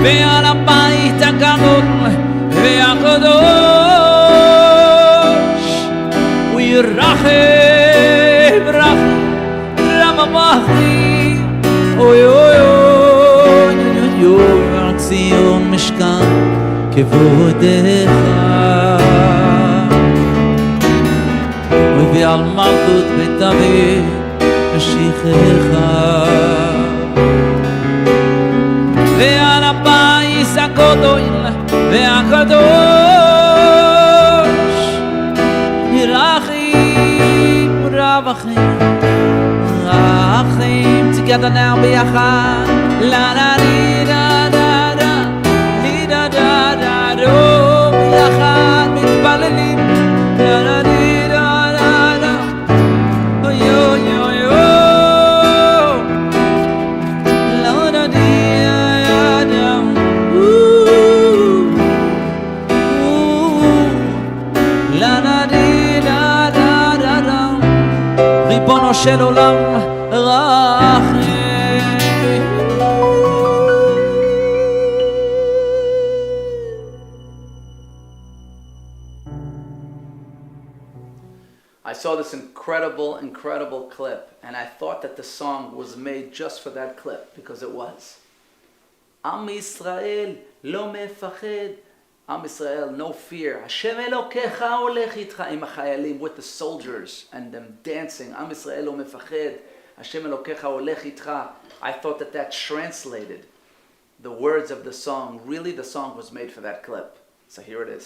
ועל הבית הגדול והקדוש הוא ירחם רחמי אוי אוי אוי אוי אוי על ציון משכן כבודך אוי ועל מלכות בית דוד משיחך ועל הבית הגדול והקדוש ירחם רחמי רחם together now ביחד la la di da da da di da da da do ביחד מתפללים la la di da da da oh yo yo yo la la di da da la la di da da da da ריבונו של עולם רחם I saw this incredible clip, and I thought that the song was made just for that clip, because it was. Am Yisrael lo mefached. Am Yisrael, no fear. Hashem Elokecha olech itcha. Im hachayalim, with the soldiers and them dancing. Am Yisrael lo mefached. Hashem Elokecha olech itcha. I thought that that translated the words of the song. Really, the song was made for that clip. So here it is.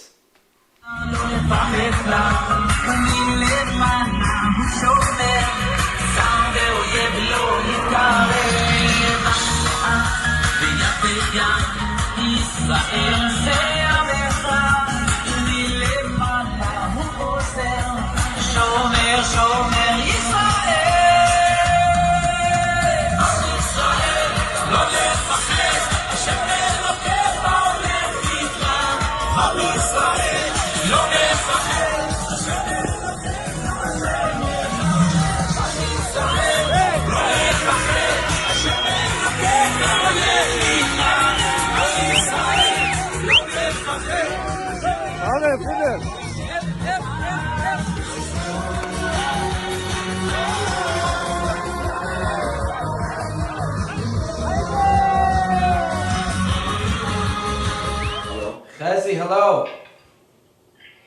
Chezi, hello.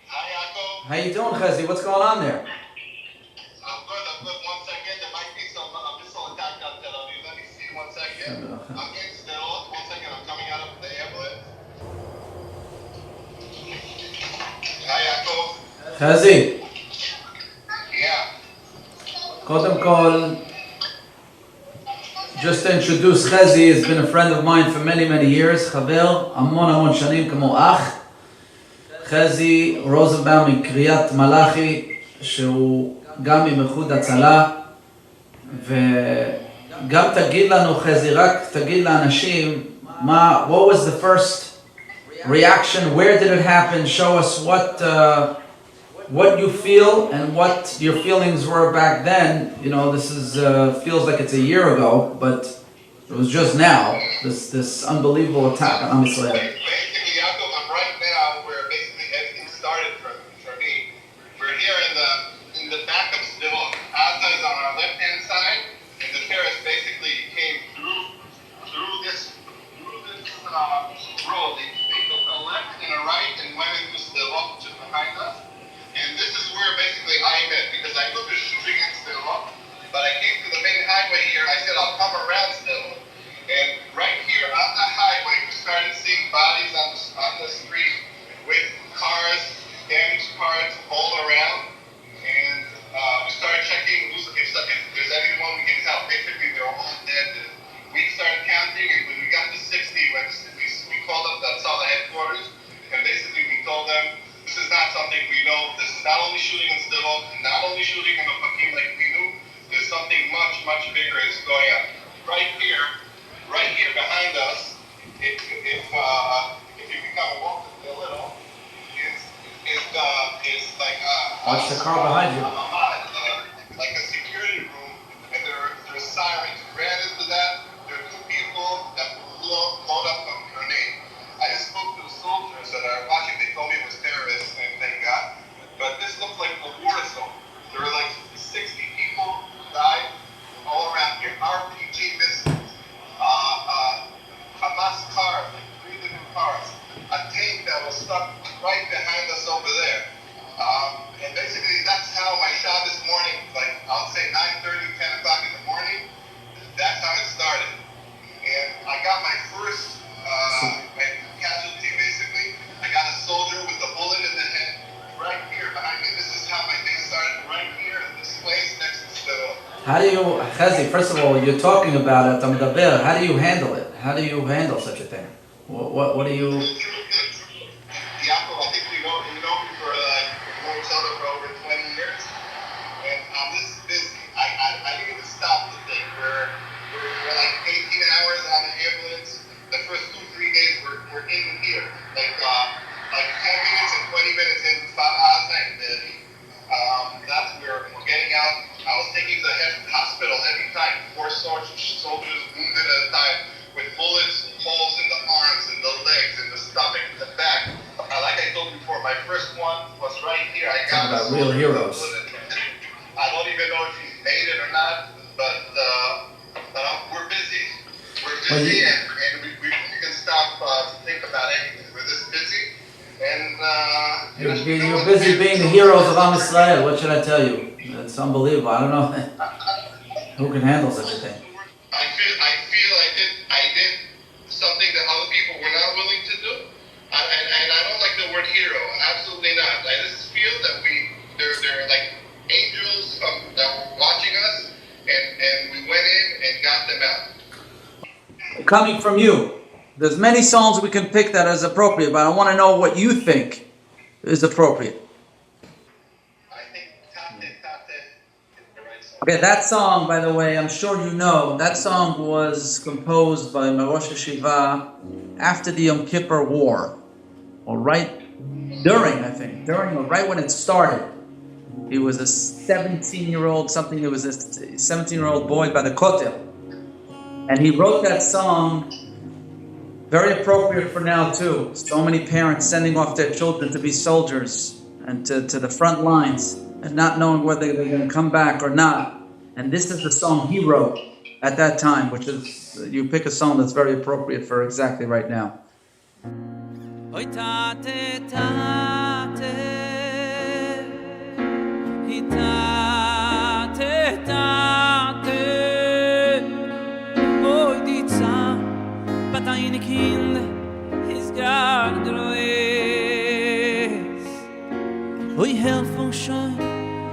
Hi, Yaakov. How you doing, Chezi? What's going on there? I'm good. 1 second. There might be some missile attack on Tel Aviv. Let me see 1 second. I'm getting still. 1 second. I'm coming out of the ambulance. Hi, Yaakov. Chezi, Yeah. קודם כל, just to introduce Chezi, has been a friend of mine for many years, חבר, המון שנים כמו אח. חזי רוזנבאום מקריית מלאכי, שהוא גם ממחוד הצלה, וגם תגיד לנו חזי, רק תגיד לאנשים, what was the first reaction, where did it happen, show us what you feel and what your feelings were back then. You know, this is feels like it's a year ago, but it was just now, this unbelievable attack on Am Yisrael. Basically, Yaakov, I'm right now where basically everything started for me. We're here in the back of Sdivol. Gaza is on our left-hand side, and the terrorists basically came through this road. They took a left and a right and went into Sdivol, which is behind us. And this is where basically I met, because I knew there's shooting in Sdivol, but I came to the main highway here. I said I'll come around Sdivol, and right here on the highway, we started seeing bodies on the street with cars, damaged cars all around, and we started checking if there's anyone we can help. Basically, they're all dead. We started counting, and when we got to 60, we called up the Tzala headquarters, and basically we told them, this is not something we know. This is not only shooting in Sdivol, not only shooting in Ofakim like we knew. There's something much bigger is going on. Right here behind us, if you become a walk a little, is like What's the car behind you? Like a security room, and there's sirens. Ran into that. There are 2 people that blew up grenades. stuck right behind us over there. And basically that's how my Shabbos morning, like I'll say 9:30, 10 o'clock in the morning, that's how it started. And I got my first casualty basically. I got a soldier with a bullet in the head right here behind me. This is how my day started, right here in this place next to the... How do you, Chezi, first of all, you're talking about it, how do you handle it? How do you handle such a thing? What do you... Yaakov, I think you know me for known each other for over 20 years, and I'm this busy. I need to stop the thing where we're like 18 hours on the ambulance. The first 2-3 days we're in here, like 10 minutes and 20 minutes in that's where we're getting out. I was taking to the hospital every time, 4 soldiers wounded at a time with bullets, holes in the arms, and the legs, and the stomach, and the back. Like I told you before, my first one was right here. I got about real heroes. I don't even know if he's made it or not, but we're busy. We're busy, and we can stop to think about anything. We're this busy, and you're busy being the heroes of Am Yisrael. What should I tell you? It's unbelievable. I don't know who can handle such a thing. I feel I did something that other people were not willing to do, and I don't like the word hero. Absolutely not. I just feel that they're like angels that were watching us, and we went in and got them out. Coming from you, there's many songs we can pick that is appropriate, but I want to know what you think is appropriate. Okay, that song, by the way, I'm sure you know, that song was composed by Rosh Yeshiva after the Yom Kippur War, or right when it started. He was a 17-year-old, he was a 17-year-old boy by the Kotel. And he wrote that song, very appropriate for now too. So many parents sending off their children to be soldiers and to the front lines, and not knowing whether they're going to come back or not. And this is the song he wrote at that time, which is, you pick a song that's very appropriate for exactly right now.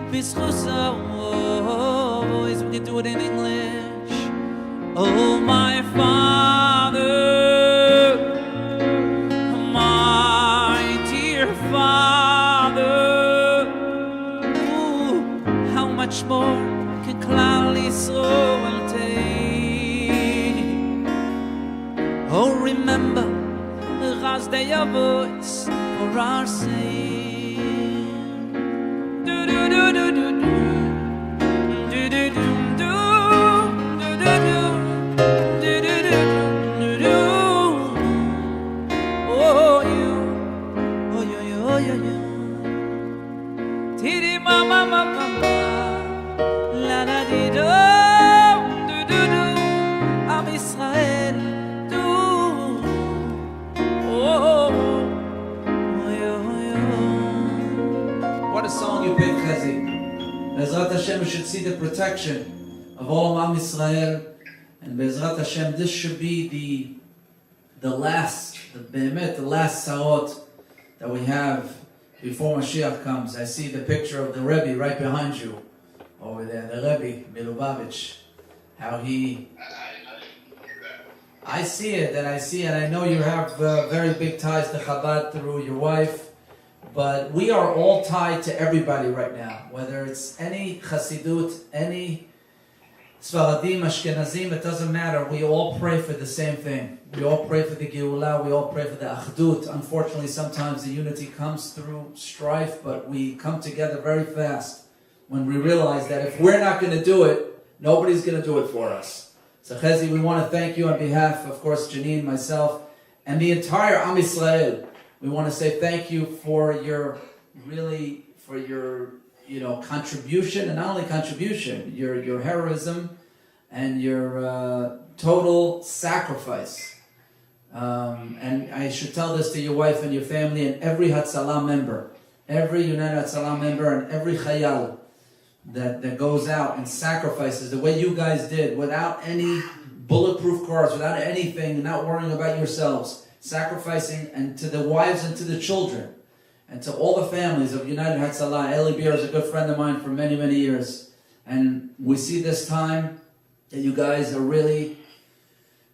Bis always we can do it in English. Oh my Father, my dear Father, ooh, how much more can Klal Yisrael take? Oh, remember the Chazdei voice for our sake. Bezrat Hashem, we should see the protection of all Am Yisrael, and Bezrat Hashem, this should be the last sarot that we have before Mashiach comes. I see the picture of the Rebbe right behind you, over there, the Rebbe Milubavitch, how he... I see it, and I know you have very big ties to Chabad through your wife. But we are all tied to everybody right now, whether it's any Chassidut, any Sfaradim, Ashkenazim, it doesn't matter. We all pray for the same thing. We all pray for the Geulah, we all pray for the Achdut. Unfortunately, sometimes the unity comes through strife, but we come together very fast when we realize that if we're not going to do it, nobody's going to do it for us. So Chezi, we want to thank you on behalf, of course, Janine, myself, and the entire Am Yisrael. We want to say thank you for your contribution, and not only contribution, your heroism and your total sacrifice And I should tell this to your wife and your family and every Hatzalah member, every United Hatzalah member and every Chayal that goes out and sacrifices the way you guys did, without any bulletproof cars, without anything, not worrying about yourselves, sacrificing, and to the wives and to the children, and to all the families of United Hatzalah. Eli Beer is a good friend of mine for many, many years. And we see this time that you guys are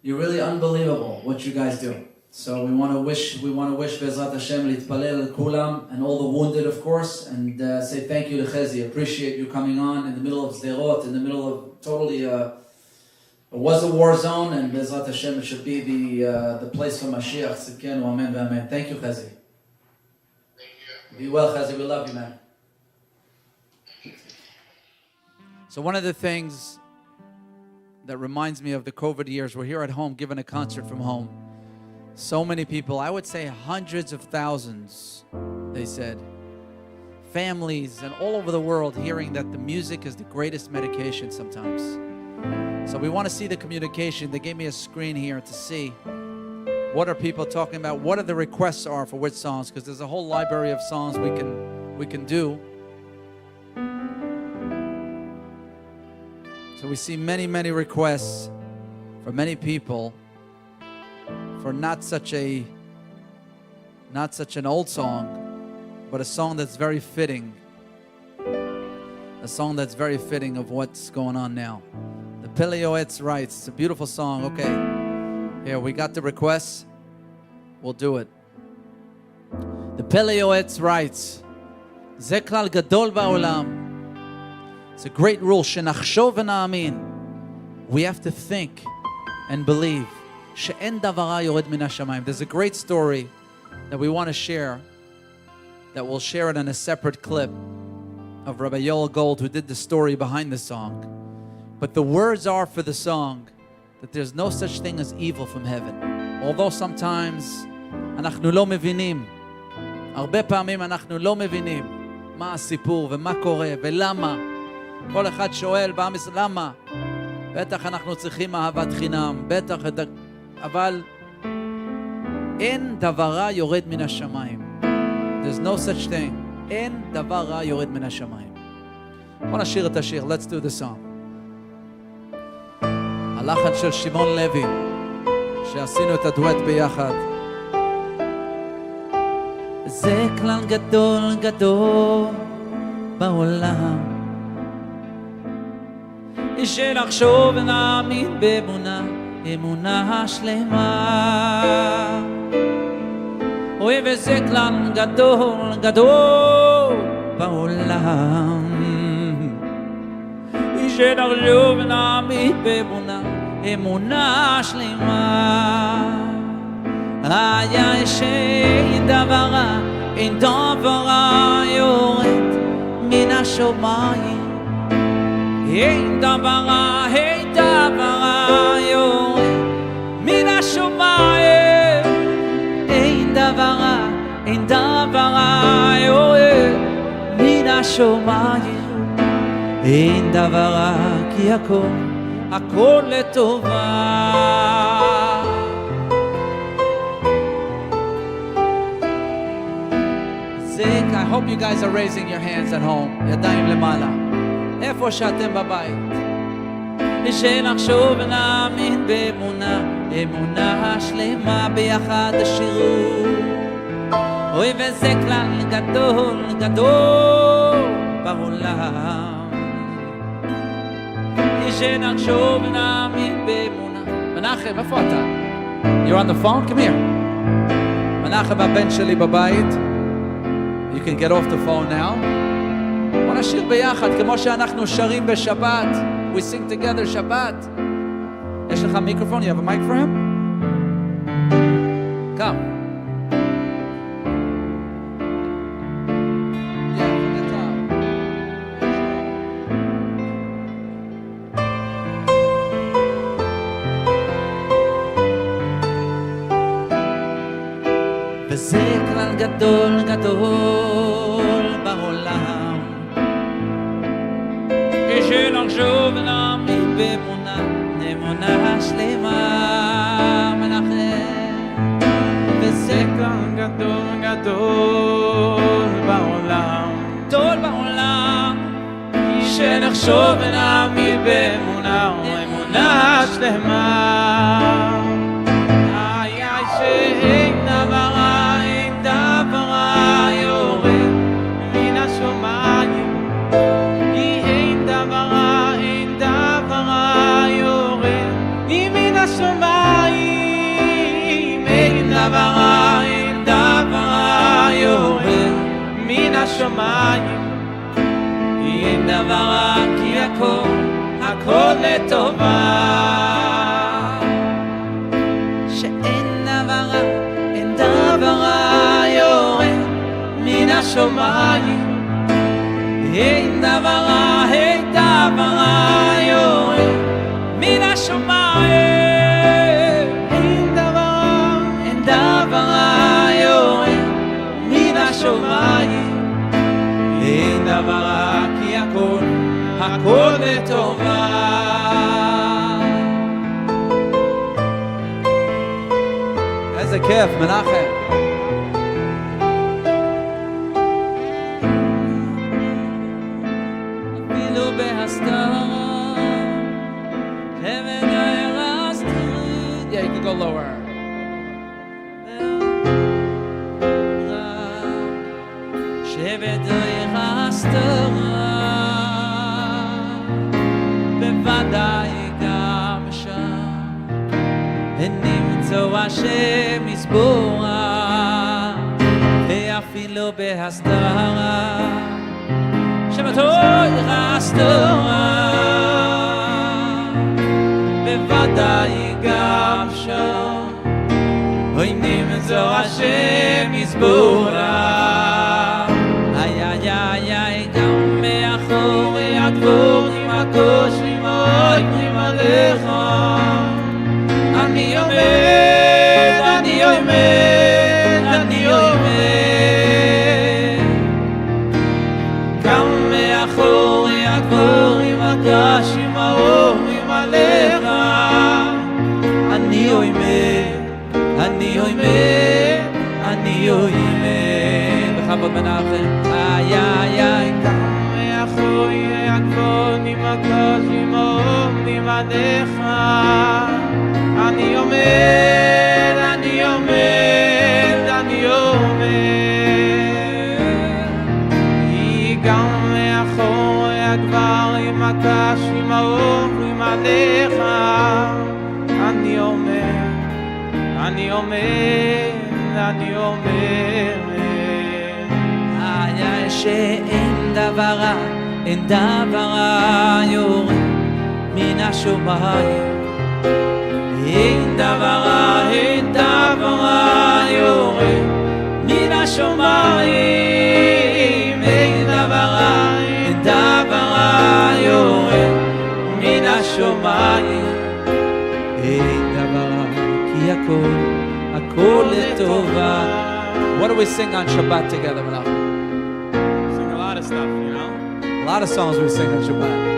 you're really unbelievable what you guys do. So we want to wish Be'ezrat Hashem Litpalel Kulam and all the wounded, of course, and say thank you to Chezi. Appreciate you coming on in the middle of Sderot, in the middle of totally it was a war zone, and Be'ezrat Hashem it should be the place for Mashiach. Tzidkenu, amen v'amen. Thank you, Chezi. Thank you. Be well, Chezi. We love you, man. So one of the things that reminds me of the COVID years, we're here at home giving a concert from home. So many people, I would say hundreds of thousands, they said. Families and all over the world hearing that the music is the greatest medication sometimes. So we want to see the communication. They gave me a screen here to see what are people talking about, what are the requests are for which songs, because there's a whole library of songs we can do. So we see many, many requests for many people for not such an old song, but a song that's very fitting. A song that's very fitting of what's going on now. The Peleoetz writes, it's a beautiful song. Okay, here we got the requests. We'll do it. The Peleoetz writes, Ze klal gadol ba'olam. It's a great rule. Shenachshov v'na'amin. We have to think and believe. She'en davara yored min hashamayim. There's a great story that we want to share, that we'll share it in a separate clip of Rabbi Yoel Gold, who did the story behind the song. But the words are for the song that there's no such thing as evil from heaven. Although sometimes אנחנו לא מבינים. הרבה פעמים אנחנו לא מבינים מה הסיפור ומה קורה ולמה. כל אחד שואל בעם ישראל, למה? בטח אנחנו צריכים אהבת חינם, בטח, אבל אין דבר רע יורד מן השמיים. There's no such thing. אין דבר רע יורד מן השמיים. בוא נשיר את השיר, let's do the song. הלחן של שמעון לוי, שעשינו את הדואט ביחד. זה כלל גדול גדול בעולם, שנחשוב ונאמין באמונה, אמונה שלמה. אוי וזה כלל גדול גדול בעולם, שנחשוב ונאמין באמונה, אמונה שלמה. היה שאין דבר רע, אין דבר רע יורד מן השמיים. אין דבר רע יורד מן השמיים. אין דבר רע יורד מן השמיים. אין דבר רע כי הכל לטובה. I hope you guys are raising your hands at home. ידיים למעלה. איפה שאתם בבית. שנחשוב ונאמין באמונה, אמונה שלמה ביחד השירו. אוי וזה כלל גדול גדול בעולם. שנחשוב ונאמין באמונה. מנחם, איפה אתה? You're on the phone? Come here. מנחם הבן שלי בבית. You can get off the phone now. בוא נשיר ביחד כמו שאנחנו שרים בשבת. We sing together שבת. יש לך מיקרופון? You have a mic for him? Come. Yeah, from the top. וזה כלל גדול גדול בעולם, שנחשוב ונאמין באמונה, אמונה שלמה. מנחם שוב ונעמיד באמונה אמונה שלמה איי איי שאין דבר רע אין דבר רע יורד מן השמיים אין דבר רע אין דבר רע יורד מן השמיים אין דבר רע אין דבר רע יורד מן השמיים אין דבר רע כי הכל לטובה שאין דבר רע אין דבר רע יורד מן השמיים אין דבר רע אין דבר רע יורד מן השמיים אין דבר רע יורד מן השמיים אין דבר רע כי הכל לטובה איזה כיף, מנחם. אפילו בהסתרה heaven I rested Yeah, you can go lower. שבדרך ההסתרה בוודאי גם שם נמצוא השם יסבורה ואפילו בהסתרה שבדרך ההסתרה בוודאי גם שם נמצוא השם יסבורה גם מאחורי הדבורים הקושרים העוברים עליך אני עומד, אני עומד, אני עומד גם מאחורי הדבורים הקושרים העוברים עליך אני עומד, אני עומד, אני עומד בכבוד מנחם איי איי איי מאחורי הגבונים הקשים עומדים עליך אני עומד, אני עומד, אני עומד גם מאחורי הגברים הקשים עומדים עליך אני עומד, אני עומד, אני עומד שאין דבר רע, אין דבר רע יורד מן השמיים אין דבר רע, אין דבר רע יורד מן השמיים אין דבר רע, אין דבר רע יורד מן השמיים אין דבר רע כי הכל לטובה What do we sing on Shabbat together, Menachem? Stuff, you know? A lot of songs we sing on Shabbat.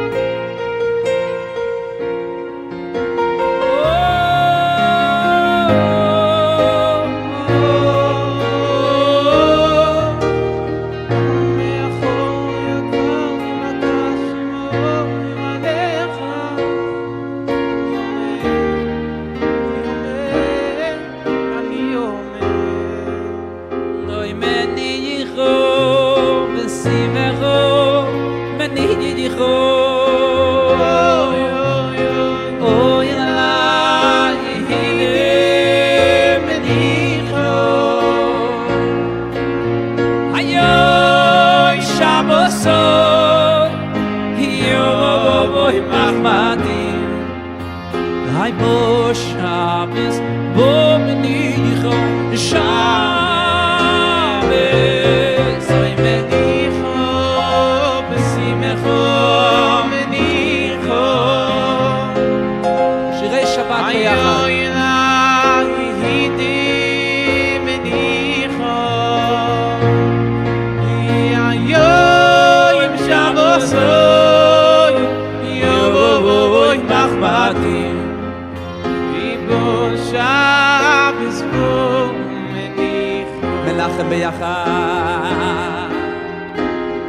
מנחם ביחד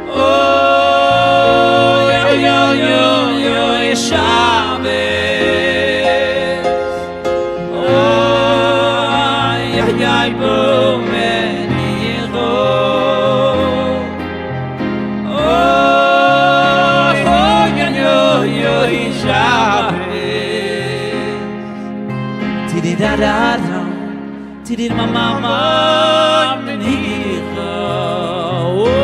אוי אוי Tidid mama menicha oh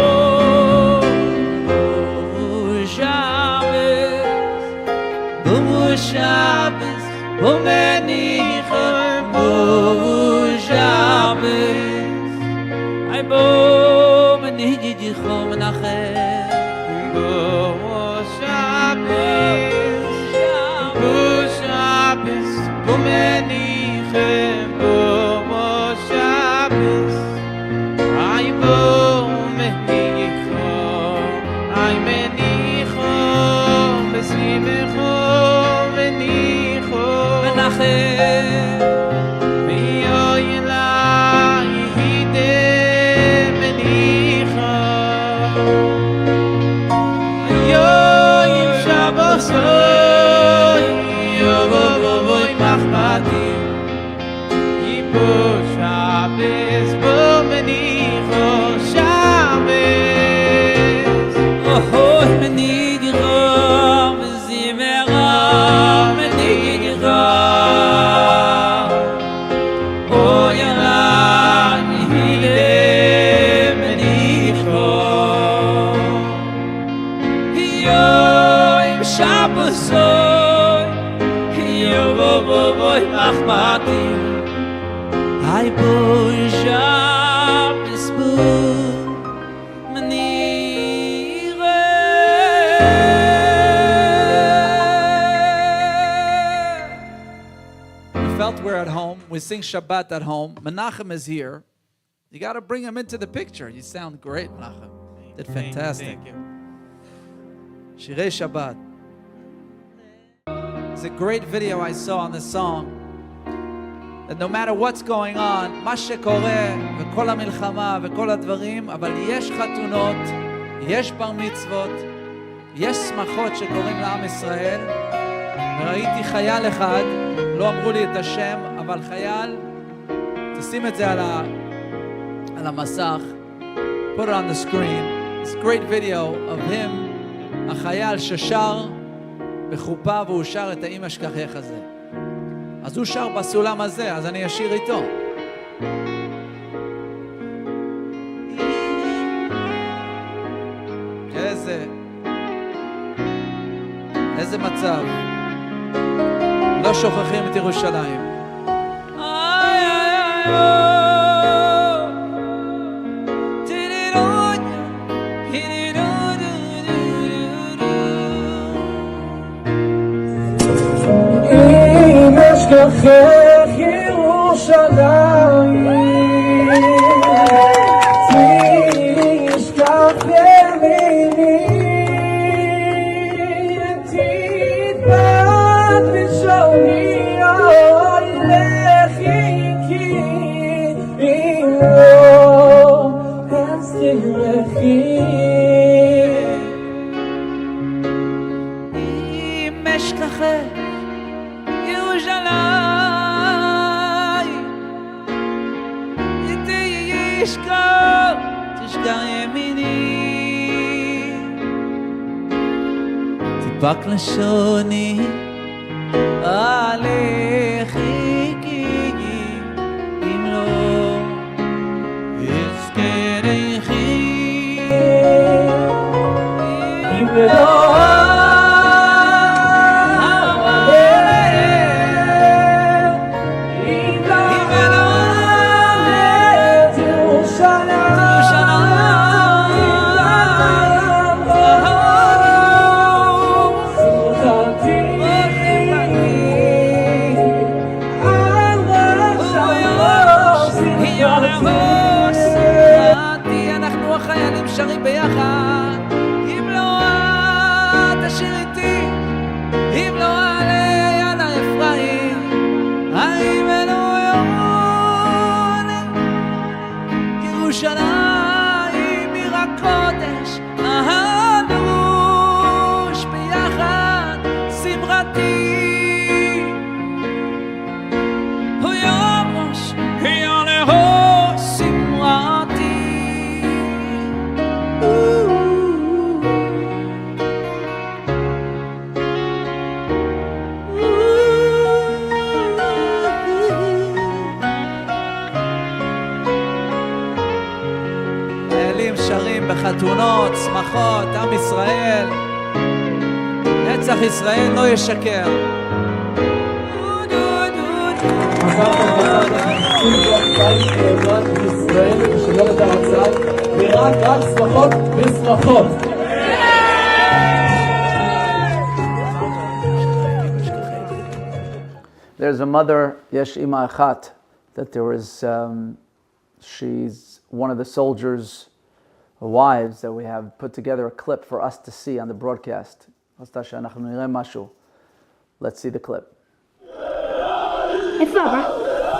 Shabbos menicha oh Shabbos ay bo menicha menachem bo Shabbos menicha I push up this book We felt we're at home. We sing Shabbat at home. Menachem is here. You got to bring him into the picture. You sound great, Menachem. Did fantastic. Thank you. Shirei Shabbat. It's a great video I saw on this song. That no matter what's going on, מה שקורה, וכל המלחמה, וכל הדברים, אבל יש חתונות, יש בר מצוות, יש שמחות שקוראים לעם ישראל, וראיתי חייל אחד, לא אמרו לי את השם, אבל חייל, תשים את זה על המסך, put it on the screen, it's a great video of him, החייל ששר בחופה, והוא שר את האמא שכחך הזה. אז הוא שר בסולם הזה, אז אני אשיר איתו. איזה מצב. לא שוכחים את ירושלים. אשכחך ירושלים תשכח ימיני תתבד בשוני אוי לכי כי אם לא תצטרכי אם אשכחך תשכח ימיני תדבק לשוני עליכי כי אם לא אזכרכי אם לא שרים ביחד אם לא את תשיר איתי אם לא עלי על האפרים האם אלו ירון ירושלים עיר הקודש הנרוש ביחד חתונות, שמחות, עם ישראל. נצח ישראל לא ישקר. ישראל לשמור את המצב ורק שמחות ושמחות. There's a mother, Yesh Ima Achat, that there was, she's one of the soldiers' wives that we have put together a clip for us to see on the broadcast. Let's see the clip. איפה אבא?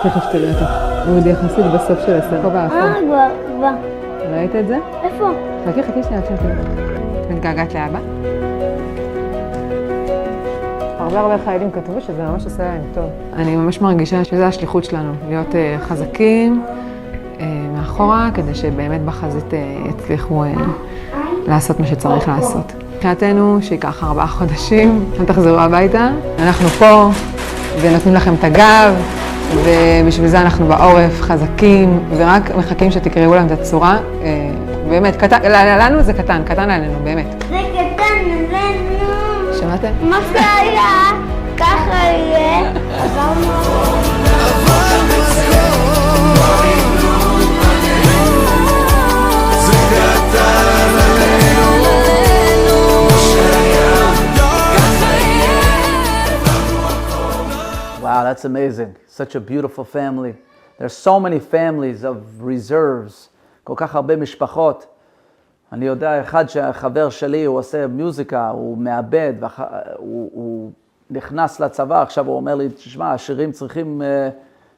תכף תראה אותו. הוא עוד יחסית בסוף של הסרט. כבר. ראית את זה? איפה? חכי שנייה עד שתראה. מתגעגעת לאבא? הרבה חיילים כתבו שזה ממש עושה להם טוב. אני ממש מרגישה שזו השליחות שלנו, להיות חזקים מאחורה, כדי שבאמת בחזית יצליחו לעשות מה שצריך לעשות. מבחינתנו, שייקח 4 חודשים, תחזרו הביתה. אנחנו פה ונותנים לכם את הגב, ובשביל זה אנחנו בעורף חזקים, ורק מחכים שתקראו להם את הצורה. באמת, לנו זה קטן עלינו, באמת. זה קטן עלינו. שמעתם? מה שהיה, ככה יהיה. Wow, that's amazing. Such a beautiful family. There's so many families of reserves. כל כך הרבה משפחות. אני יודע, אחד שהחבר שלי, הוא עושה מיוזיקה, הוא מאבד, הוא נכנס לצבא, עכשיו הוא אומר לי, תשמע, השירים צריכים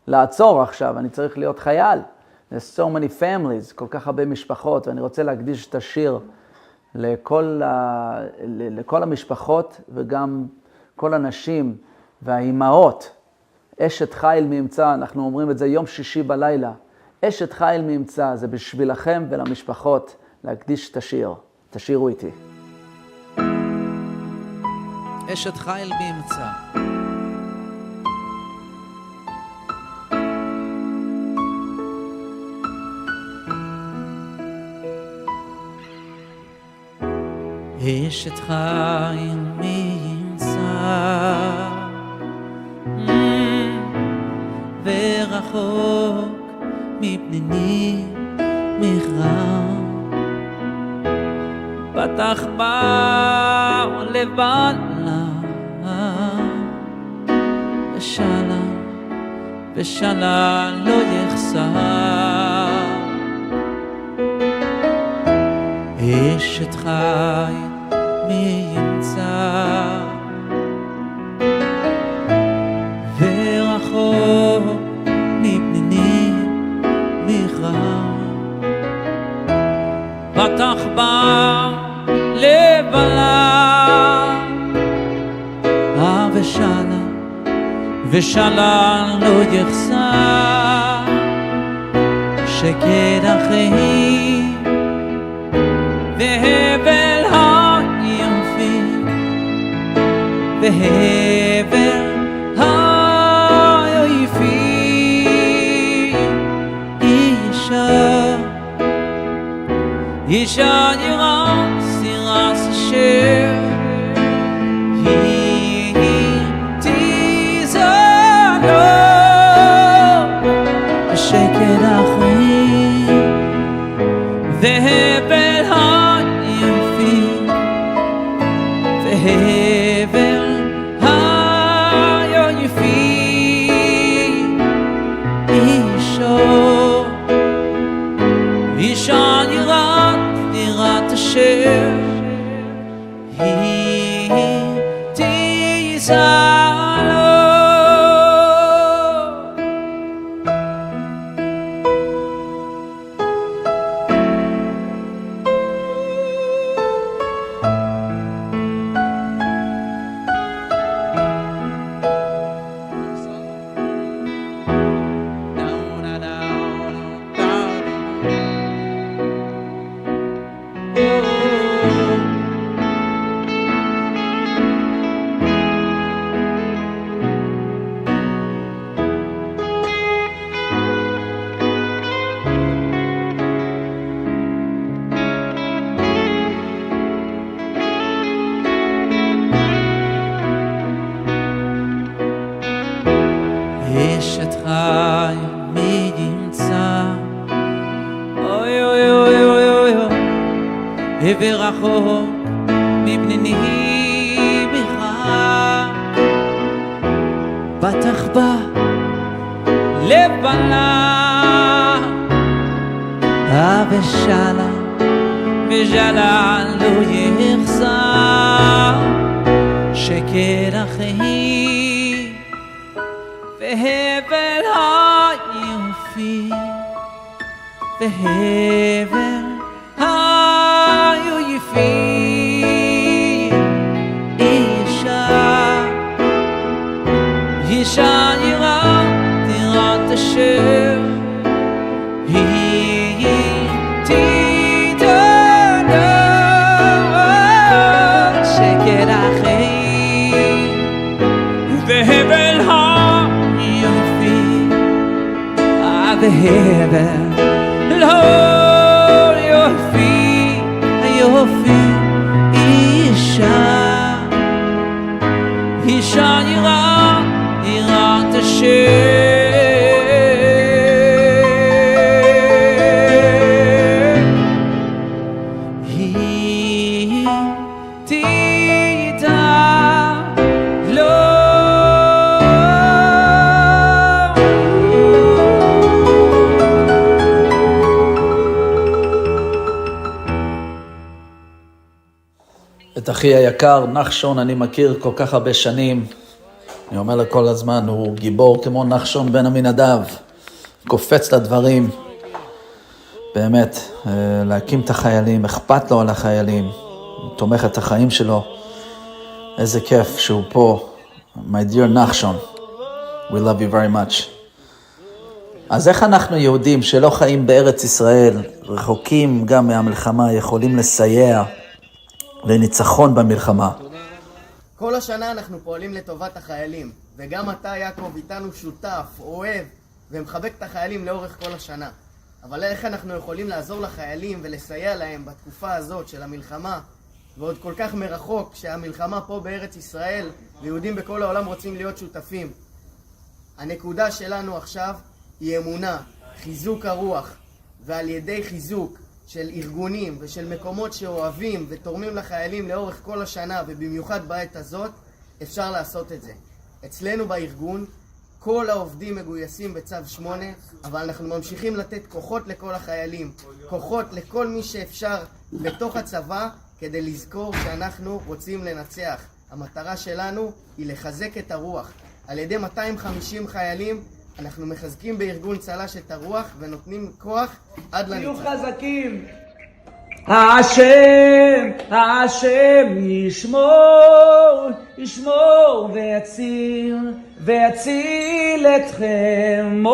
לעצור עכשיו, אני צריך להיות חייל. There's so many families, כל כך הרבה משפחות, ואני רוצה להקדיש את השיר לכל המשפחות, וגם כל הנשים והאימהות. אשת חיל מאמצע, אנחנו אומרים את זה יום שישי בלילה. אשת חיל מאמצע, זה בשבילכם ולמשפחות להקדיש את השיר. תשירו איתי. אשת חיל באמצע. אשת חיל באמצע ורחוק מפניני מכרם פתח בה לבנה ושלה לא יחסר אשת חיל מאמצע ורחוק מפניני מכרם פתח בה לבלה ושלה לא יחסר שקט החיים והבל היופי והבל היופי אישה נראה סירס אשר היא תיזנו שקט החיים והבל היופי והבל היופי אישה נראית אשר היא תיזנו ורחוק מבני בכלל בטח בה לבנה ושאלה לא יחזר שקט אחי והבל היופי והבל היופי אישה יראת אשר היא תדעו שקט אחי והבל היופי והבל לא יופי היופי אישה יראת אשר היא תדע לו את אחי היקר נחשון אני מכיר כל כך הרבה שנים. אני אומר לו כל הזמן, הוא גיבור כמו נחשון בן עמינדב, קופץ לדברים, באמת, להקים את החיילים, אכפת לו על החיילים, הוא תומך את החיים שלו, איזה כיף שהוא פה, my dear נחשון, we love you very much. אז איך אנחנו יהודים שלא חיים בארץ ישראל, רחוקים גם מהמלחמה, יכולים לסייע לניצחון במלחמה? כל השנה אנחנו פועלים לטובת החיילים, וגם אתה יעקב איתנו שותף, אוהב ומחבק את החיילים לאורך כל השנה. אבל איך אנחנו יכולים לעזור לחיילים ולסייע להם בתקופה הזאת של המלחמה, ועוד כל כך מרחוק שהמלחמה פה בארץ ישראל ויהודים בכל העולם רוצים להיות שותפים? הנקודה שלנו עכשיו היא אמונה, חיזוק הרוח, ועל ידי חיזוק של ארגונים ושל מקומות שאוהבים ותורמים לחיילים לאורך כל השנה ובמיוחד בעת הזאת אפשר לעשות את זה. אצלנו בארגון כל העובדים מגויסים בצו 8, אבל אנחנו ממשיכים לתת כוחות לכל החיילים, כוחות לכל מי שאפשר בתוך הצבא כדי לזכור שאנחנו רוצים לנצח. המטרה שלנו היא לחזק את הרוח. על ידי 250 חיילים אנחנו מחזקים בארגון צל"ש את הרוח ונותנים כוח עד לניצחון. תהיו חזקים. השם ישמור ויציל אתכם.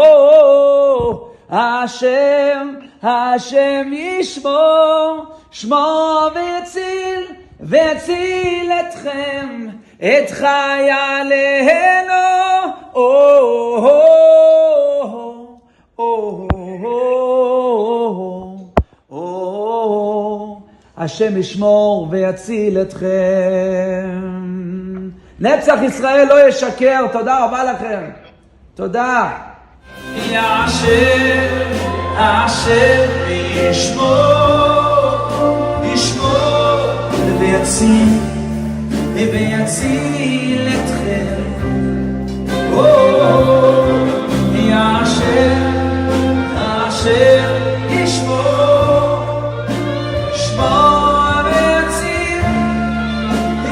השם ישמור ויציל אתכם, את חיילינו. השם ישמור ויציל אתכם. נצח ישראל לא ישקר. תודה רבה לכם. תודה. השם ישמור ויציל אתכם. השם ישמור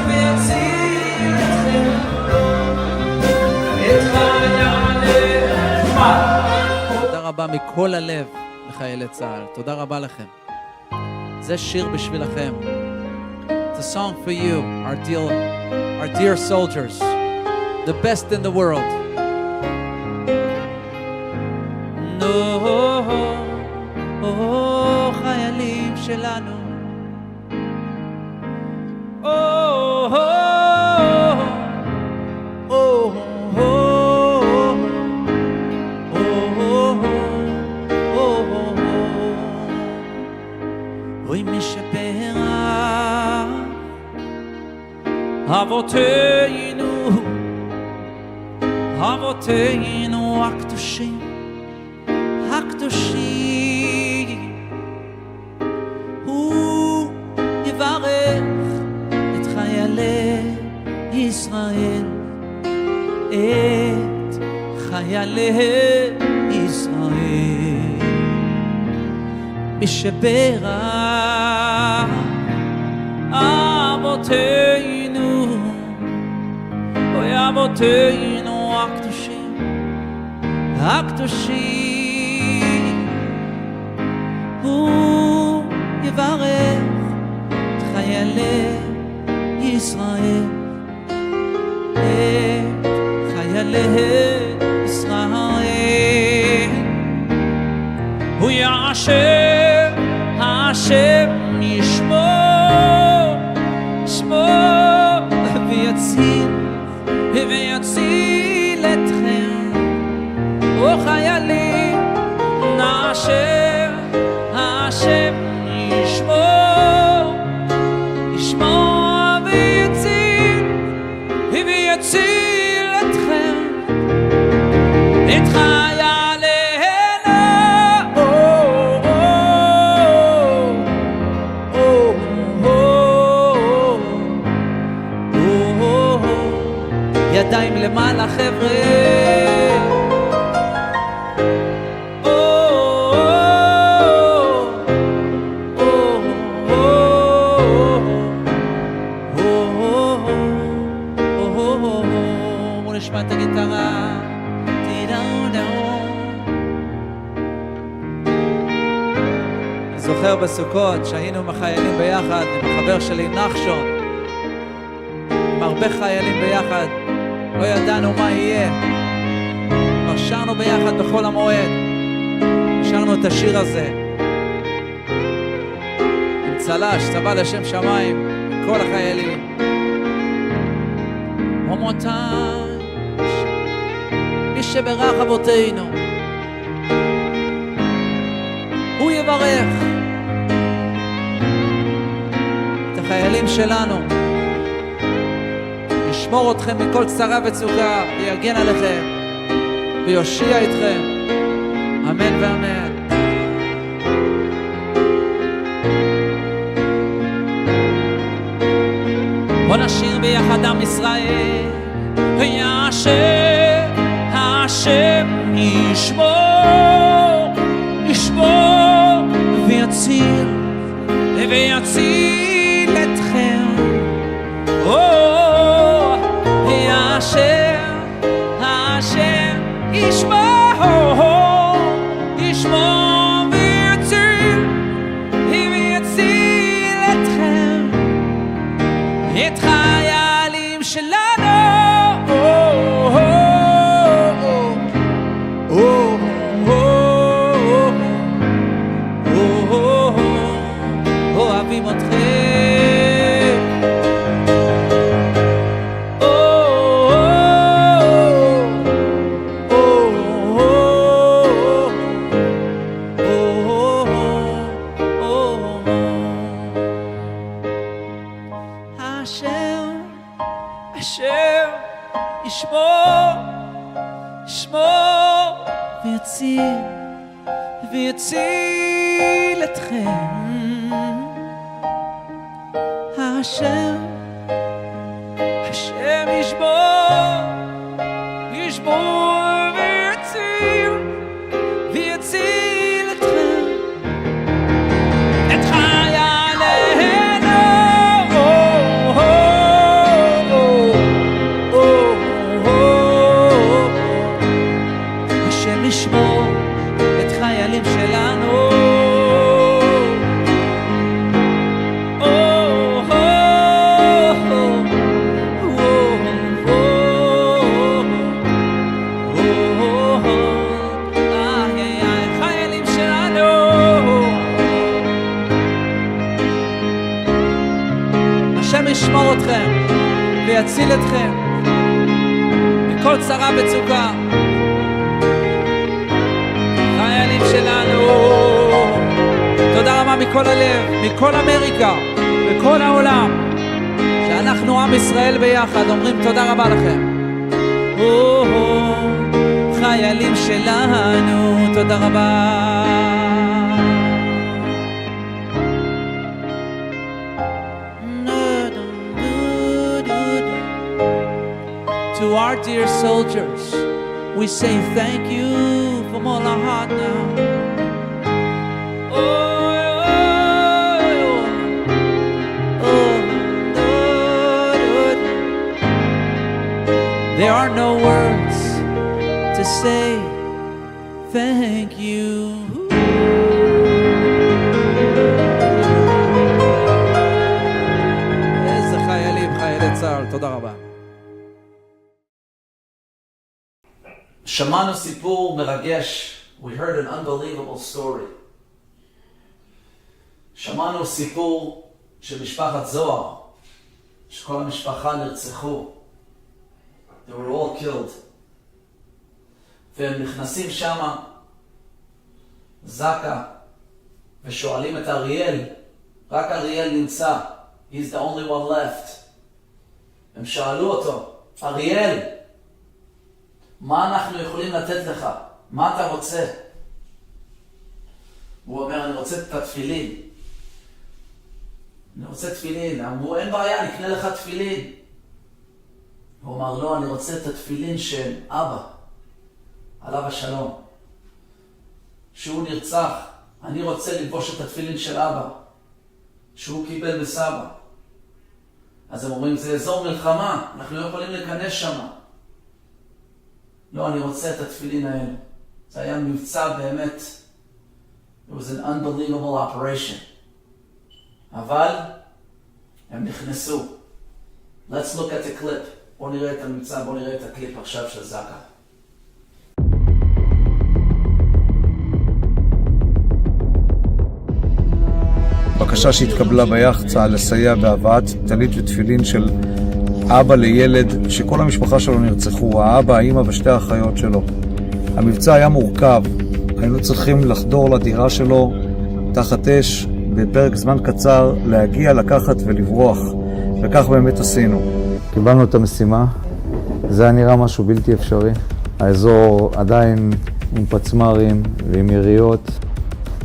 ויציל אתכם, את חיילינו. תודה רבה מכל הלב לחיילי צה"ל, תודה רבה לכם. זה שיר בשבילכם. It's a song for you, our dear soldiers, the best in the world. חיילים שלנו, אוי משפרה אבותינו הקדושים, חיילי ישראל, מי שברך אבותינו, אוי אבותינו הקדושים, הקדושים, הוא יברך את חיילי ישראל, את חיילי ישראל. הוא יעשר, השם ישמור, ישמור ויציל אתכם. או חיילים, נעשר, השם ישמור, ישמור ויציל אתכם. את ידיים למעלה חבר'ה, בואו נשמע את הגיטרה. אני זוכר בסוכות שהיינו עם החיילים ביחד, עם החבר שלי נחשון, עם הרבה חיילים ביחד, לא ידענו מה יהיה, כבר שרנו ביחד בכל המועד, שרנו את השיר הזה עם צל"ש, צבא לשם שמיים, כל החיילים. One more time. מי שברך אבותינו, הוא יברך את החיילים שלנו, ישמור אתכם מכל צרה וצוקה, ויגן עליכם ויושיע אתכם, אמן ואמן. בוא נשיר ביחד עם ישראל, ויעשר השם ישמור, ישמור ויציל אתכם. השם ישמור, ישמור ויציל אתכם, את חיילים שלנו. אוהבים אתכם. השם ישמור, ישמור ויציל אתכם. השם ישמור, ישמור ויציל אתכם, את חיילינו. השם ישמור את חיילים שלנו. השם ישמור אתכם ויציל אתכם מכל צרה וצוקה. חיילים שלנו, תודה רבה מכל הלב, מכל אמריקה וכל העולם, שאנחנו עם ישראל ביחד אומרים תודה רבה לכם. חיילים שלנו, תודה רבה. To our dear soldiers, We say thank you from all our heart now. There are no words to say thank you. איזה חיילים, חיילי צה"ל, תודה רבה. שמענו סיפור מרגש. We heard an unbelievable story. שמענו סיפור של משפחת זוהר, שכל המשפחה נרצחו. They were all killed. והם נכנסים שמה, זקה, ושואלים את אריאל, רק אריאל נמצא. He's the only one left. הם שאלו אותו, אריאל, מה אנחנו יכולים לתת לך? מה אתה רוצה? הוא אומר, אני רוצה את התפילין. אני רוצה תפילין. אמרו, אין בעיה, נקנה לך תפילין. הוא אמר, לא, אני רוצה את התפילין של אבא, עליו השלום. שהוא נרצח, אני רוצה לבוש את התפילין של אבא, שהוא קיבל מסבא. אז הם אומרים, זה אזור מלחמה, אנחנו לא יכולים להיכנס שם. לא, אני רוצה את התפילין האלה. זה היה מבצע באמת. It was an unbelievable operation. אבל הם נכנסו. Let's look at the clip. בואו נראה את המבצע, בואו נראה את הקליפ עכשיו של זקה. בקשה שהתקבלה ביחצה לסייע בהבאת טלית ותפילין של אבא לילד שכל המשפחה שלו נרצחו, האבא, האמא ושתי האחיות שלו. המבצע היה מורכב, היינו צריכים לחדור לדירה שלו תחת אש בפרק זמן קצר, להגיע, לקחת ולברוח, וכך באמת עשינו. קיבלנו את המשימה, זה היה נראה משהו בלתי אפשרי. האזור עדיין עם פצמרים ועם יריות,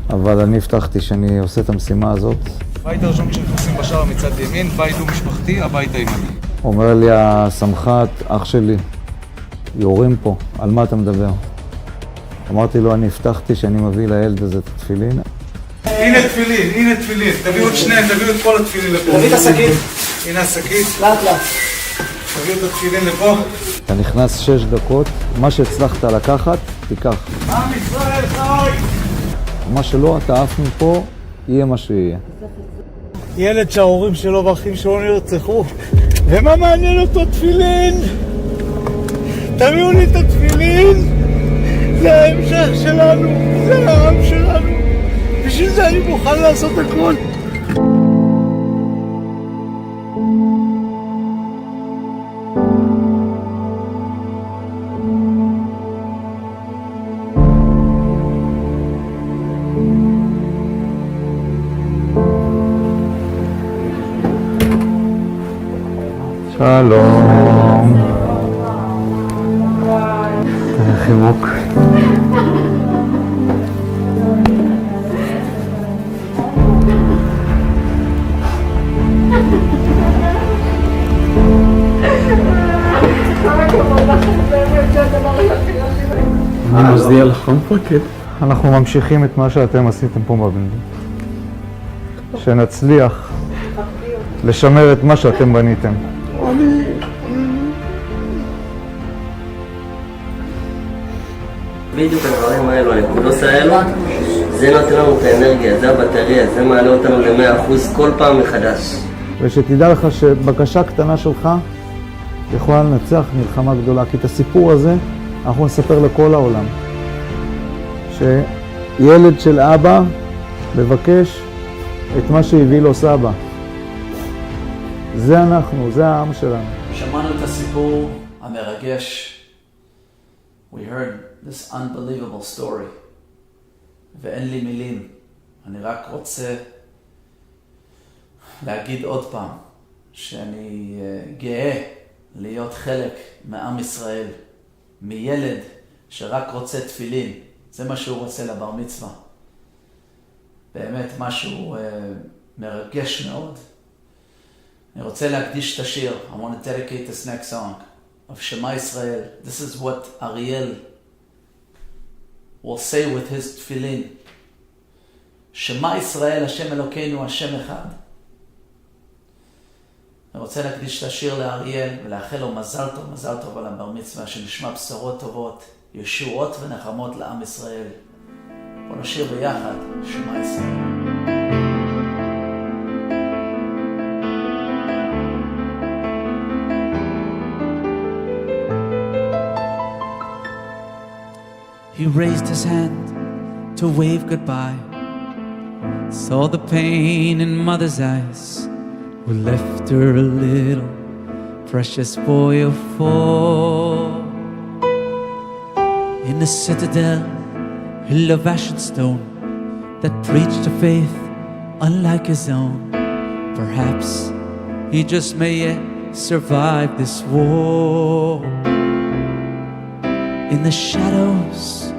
אבל אני הבטחתי שאני עושה את המשימה הזאת. בית הראשון כשנכנסים בשער מצד ימין, בית הוא משפחתי, הבית הימני. אומר לי הסמח"ט, אח שלי, יורים פה, על מה אתה מדבר? אמרתי לו, אני הבטחתי שאני מביא לילד הזה את התפילין. הנה תפילין, הנה תפילין, תביאו את שניהם, תביאו את כל התפילין לפה. תביא את השקית. הנה השקית. לאט לאט. תביאו את התפילין לפה. אתה נכנס 6 דקות, מה שהצלחת לקחת, תיקח. עם ישראל חי! מה שלא, אתה עף מפה, יהיה מה שיהיה. ילד שההורים שלו ואחים שלו נרצחו, ומה מעניין אותו תפילין? תביאו לי את התפילין, זה ההמשך שלנו, זה העם שלנו, בשביל זה אני מוכן לעשות הכל. שלום. חיבוק. אני מזדיע לך, מפקד. אנחנו ממשיכים את מה שאתם עשיתם פה בבנדים. שנצליח לשמר את מה שאתם בניתם. בדיוק הדברים האלו, הנקודות האלו, זה נותן לנו את האנרגיה, זה הבטריה, זה מעלה אותנו ל100% כל פעם מחדש. ושתדע לך שבקשה קטנה שלך יכולה לנצח מלחמה גדולה, כי את הסיפור הזה אנחנו נספר לכל העולם. שילד של אבא מבקש את מה שהביא לו סבא. זה אנחנו, זה העם שלנו. שמענו את הסיפור המרגש. We heard this unbelievable story. ואין לי מילים. אני רק רוצה להגיד עוד פעם שאני גאה להיות חלק מעם ישראל, מילד שרק רוצה תפילין. זה מה שהוא רוצה לבר מצווה. באמת משהו מרגש מאוד. אני רוצה להקדיש את השיר. I want to dedicate this next song of Shema Israel. This is what Ariel will say with his tefillin. Shema Israel, Hashem Elokeinu, Hashem Echad. אני רוצה להקדיש את השיר לאריאל ולאחל לו מזל טוב על הבר מצווה, שנשמע בשורות טובות, ישועות ונחמות לעם ישראל. בוא נשיר ביחד, שמע ישראל. He raised his hand to wave goodbye, saw the pain in mother's eyes, who left her a little precious boy of 4. In the citadel, hill of ash and stone, that preached a faith unlike his own. Perhaps he just may yet survive this war. In the shadows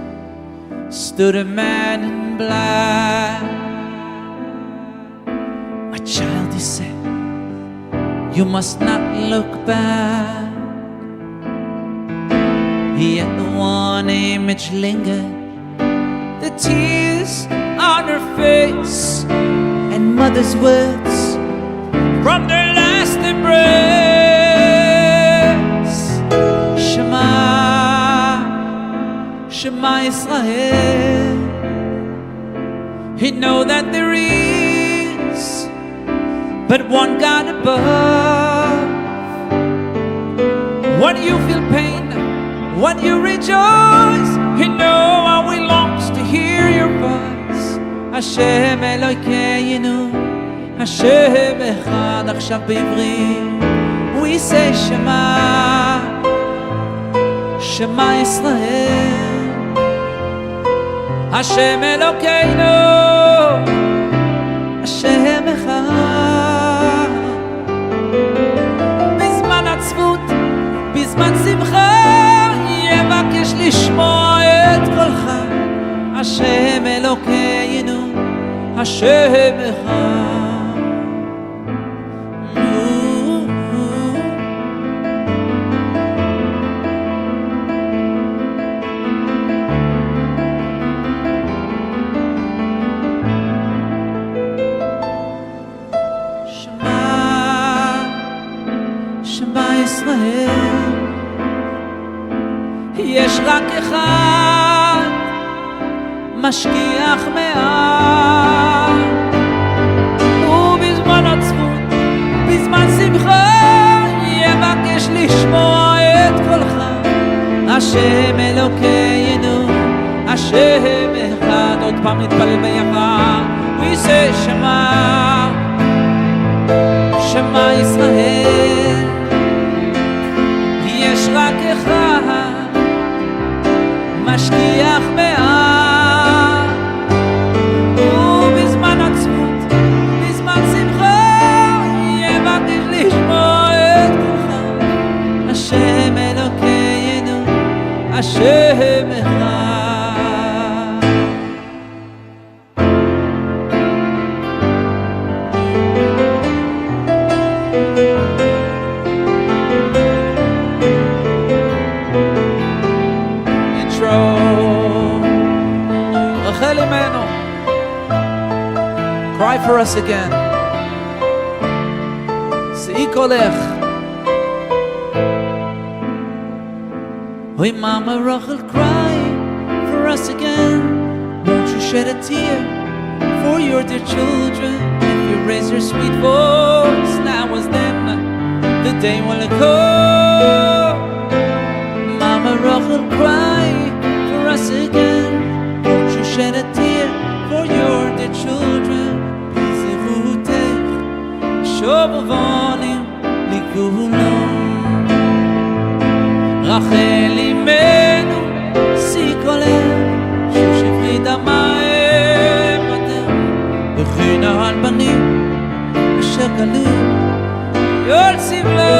stood a man in black. My child, he said, you must not look back. Yet the one image lingered, the tears on her face, and mother's words from their last embrace. Shema, Shema Israel. He know that there is but one God above. When you feel pain, when you rejoice, He know how He longs to hear your voice. Hashem Elokeinu, Hashem Echad. עכשיו בעברית we say Shema, Shema Israel. Hashem Elokeinu, Hashem Echad. בזמן עצבות, בזמן שמחה, יבקש לשמוע את קולך. השם אלוקינו, השם אחד. יש רק אחד משגיח מעט, ובזמן עצבות, בזמן שמחה, יבקש לשמוע את קולך. השם אלוקינו, השם אחד. עוד פעם נתפלל ביחד we say שמע, שמע ישראל. יש רק אחד משגיח מעט, ובזמן עצבות, בזמן שמחה, יבקש לשמוע את קולך. השם אלוקינו, השם אחד. Cry for us again. Sei kolech. Oy Mama Rachel, cry for us again. Won't you shed a tear for your dear children? If you raise your sweet voice, now as then, the day will come. Mama Rachel, cry for us again. Won't you shed a tear for your dear children? שובבונים לגבולון. רחל אמנו שיא כולל, שפרי דמם בדרך, בכינה על בנים אשר גלו יול סבלו.